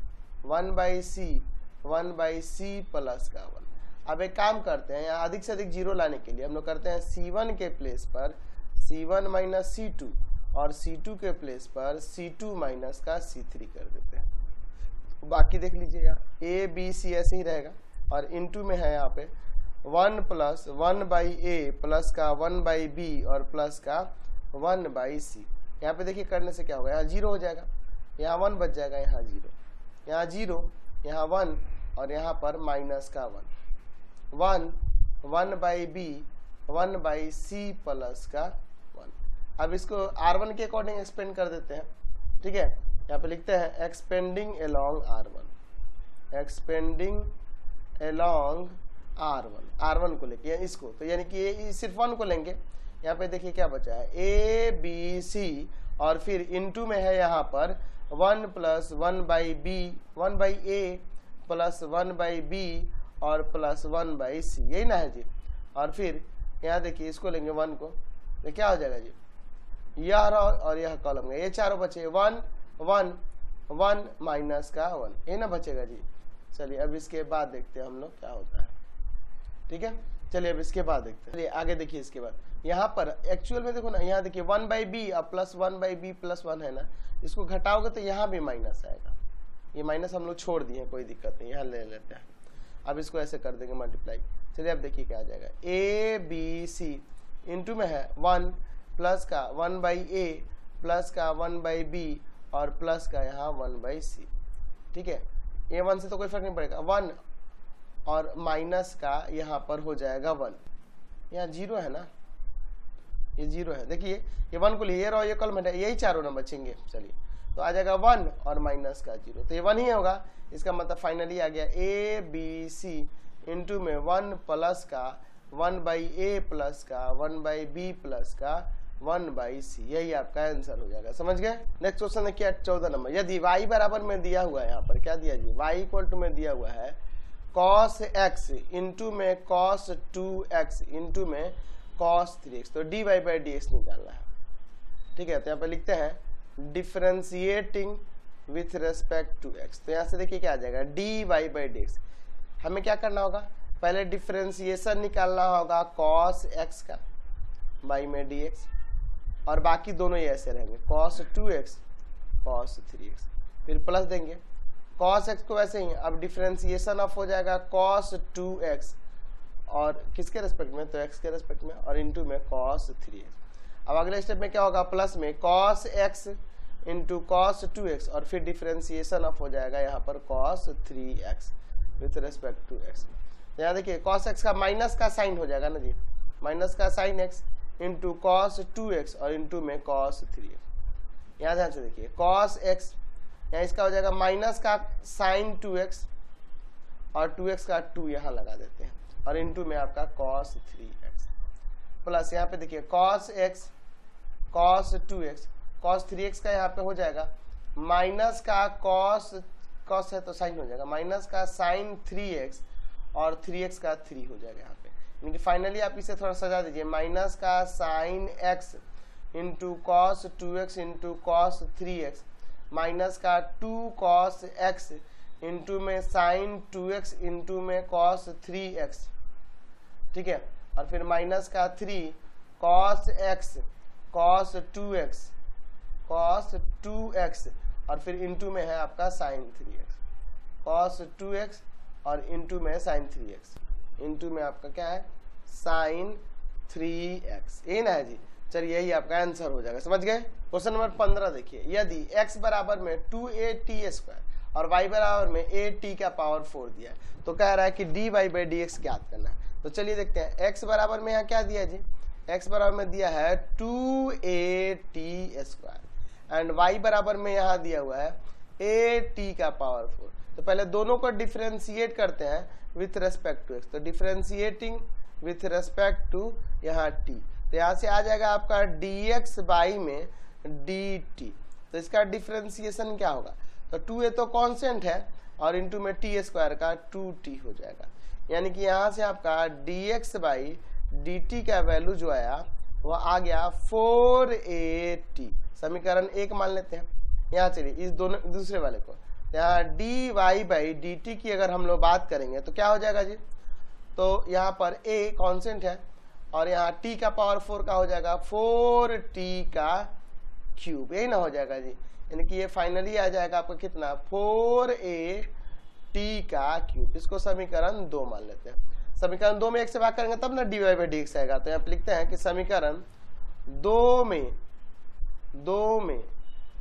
प्लस का 1। अब एक काम करते हैं, यहाँ अधिक से अधिक जीरो लाने के लिए हम लोग करते हैं C1 के प्लेस पर C1 माइनस C2 और C2 के प्लेस पर C2 माइनस का C3 कर देते हैं। बाकी देख लीजिए यहाँ ABC ऐसे ही रहेगा और इंटू में है यहाँ पे 1 प्लस 1/A प्लस का 1/B और प्लस का 1/C। यहाँ पे देखिए करने से क्या होगा, यहाँ 0 हो जाएगा, यहाँ 1 बच जाएगा, यहाँ 0, यहाँ 0, यहाँ 1 और यहाँ पर माइनस का 1 1/B 1/C प्लस का 1। अब इसको R1 के अकॉर्डिंग एक्सपेंड कर देते हैं, ठीक है। यहाँ पे लिखते हैं एक्सपेंडिंग अलोंग R1 को लेके इसको, तो यानी कि ये सिर्फ 1 को लेंगे। यहाँ पे देखिए क्या बचा है ABC और फिर इनटू में है यहाँ पर 1 प्लस 1/A प्लस 1/B और प्लस 1/C, यही ना है जी। और फिर यहाँ देखिए इसको लेंगे 1 को तो क्या हो जाएगा जी, यह और यह कॉलम है, ये चारों बचे 1 1 1 माइनस का 1, ये ना बचेगा जी। चलिए अब इसके बाद देखते हैं हम लोग क्या होता है, ठीक है। चलिए अब इसके बाद देखते हैं। चलिए आगे देखिए इसके बाद यहाँ पर एक्चुअल में देखो ना, यहाँ देखिए 1/b और प्लस 1/b प्लस 1 है ना, इसको घटाओगे तो यहाँ भी माइनस आएगा। ये माइनस हम लोग छोड़ दिए, कोई दिक्कत नहीं, यहाँ ले लेते हैं। अब इसको ऐसे कर देंगे मल्टीप्लाई। चलिए अब देखिए क्या आ जाएगा, ABC इंटू में है 1 प्लस का 1/a प्लस का 1/b और प्लस का यहाँ 1/c। ठीक है, A1 से तो कोई फर्क नहीं पड़ेगा, 1 और माइनस का यहाँ पर हो जाएगा 1, यहाँ 0 है ना, ये 0 है। देखिए ये 1 को लिए और ये कॉलम है, यही चारों नंबर बचेंगे। चलिए तो आ जाएगा 1 और माइनस का 0, तो ये 1 ही होगा। इसका मतलब फाइनली आ गया ABC इंटू में 1 प्लस का 1/a प्लस का 1/b प्लस का 1/c, यही आपका आंसर हो जाएगा। समझ गए। नेक्स्ट क्वेश्चन देखिए 14 नंबर। यदि y बराबर में दिया हुआ है, यहाँ पर क्या दिया जी, y इक्वल टू में दिया हुआ है cos x इंटू में cos 2x इंटू में cos 3x, तो dy/dx निकालना है। ठीक है, तो यहाँ पे लिखते हैं differentiating with respect to x। तो यहाँ से देखिए क्या आ जाएगा, dy/dx। हमें क्या करना होगा, पहले डिफरेंशिएशन निकालना होगा cos x का y में dx, और बाकी दोनों ये ऐसे रहेंगे cos 2x cos 3x, फिर प्लस देंगे cos x को वैसे ही। अब डिफरेंशिएशन ऑफ हो जाएगा cos 2x और किसके रेस्पेक्ट में, तो x के रेस्पेक्ट में, और इंटू में cos 3x। अब अगले स्टेप में क्या होगा, प्लस में cos x into cos 2x और फिर डिफरेंशिएशन ऑफ हो जाएगा यहाँ पर cos 3x with respect to x। यहाँ देखिए cos x का माइनस का साइन हो जाएगा ना जी, माइनस का sine x into cos 2x और इंटू में cos 3x। यहाँ ध्यान से देखिए cos x, यहाँ इसका हो जाएगा माइनस का साइन 2x और 2x का 2 यहाँ लगा देते हैं, और इंटू में आपका cos 3x प्लस यहाँ पे देखिए cos x cos 2x cos 3x का यहाँ पे हो जाएगा माइनस का cos है तो साइन हो जाएगा, माइनस का साइन 3x और 3x का 3 हो जाएगा यहाँ पे। यानी कि फाइनली आप इसे थोड़ा सजा दीजिए, माइनस का sine x into cos 2x into cos 3x minus का 2 cos x इंटू में साइन 2x इंटू में cos 3x। ठीक है, और फिर माइनस का 3 cos x cos 2x cos 2x और फिर इंटू में है आपका साइन 3x cos 2x और इंटू में साइन 3x इंटू में आपका क्या है साइन 3x, यही ना है जी। चलिए यही आपका आंसर हो जाएगा। समझ गए। क्वेश्चन नंबर 15 देखिए, यदि x बराबर में 2at² और y बराबर में at का पावर 4 दिया है, तो कह रहा है कि dy/dx ज्ञात करना है। तो चलिए देखते हैं, x बराबर में यहाँ क्या दिया है जी, x बराबर में दिया है 2at² एंड y बराबर में यहाँ दिया हुआ है at का पावर 4। तो पहले दोनों को डिफरेंशिएट करते हैं विथ रेस्पेक्ट टू x, तो डिफरेंशिएटिंग विथ रेस्पेक्ट टू यहाँ t, तो यहाँ से आ जाएगा आपका dx/में dt। तो इसका डिफरेंशिएशन क्या होगा, तो 2a तो कांस्टेंट है और इंटू में t² का 2t हो जाएगा। यानी कि यहाँ से आपका dx/dt का वैल्यू जो आया वो आ गया 4at। समीकरण 1 मान लेते हैं। यहाँ चलिए इस दोनों दूसरे वाले को, यहाँ dy/dt की अगर हम लोग बात करेंगे तो क्या हो जाएगा जी, तो यहाँ पर a कांस्टेंट है और यहाँ t का पावर 4 का हो जाएगा 4t का क्यूब, यही ना हो जाएगा जी। यानी कि ये फाइनली आ जाएगा आपको कितना 4at का क्यूब। इसको समीकरण 2 मान लेते हैं। समीकरण 2 में 1 से भाग करेंगे तब ना dy/dx आएगा। तो यहाँ पे लिखते हैं कि समीकरण 2 में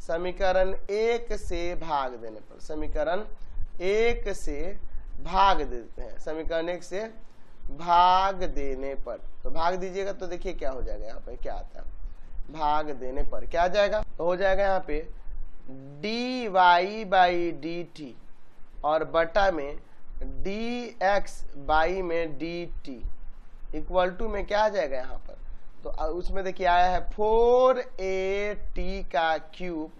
समीकरण 1 से भाग देने पर, समीकरण 1 से भाग देते हैं, समीकरण 1 से भाग देने पर, तो भाग दीजिएगा तो देखिए क्या हो जाएगा, यहाँ पे क्या आता है भाग देने पर क्या आ जाएगा, तो हो जाएगा यहाँ पे dy/dt और बटा में dx/ में dt इक्वल टू में क्या आ जाएगा यहाँ पर, तो उसमें देखिए आया है 4at का क्यूब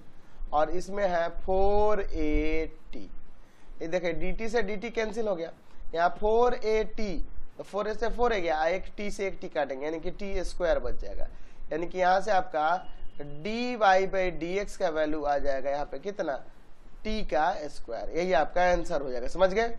और इसमें है 4at। ये देखिए dt से dt कैंसिल हो गया, यहाँ 4at तो 4 से 4 है गया, एक t से एक t काटेंगे यानी कि t² बच जाएगा। यानी कि यहाँ से आपका dy/dx का वैल्यू आ जाएगा यहाँ पे कितना t का स्क्वायर, यही आपका आंसर हो जाएगा। समझ गए।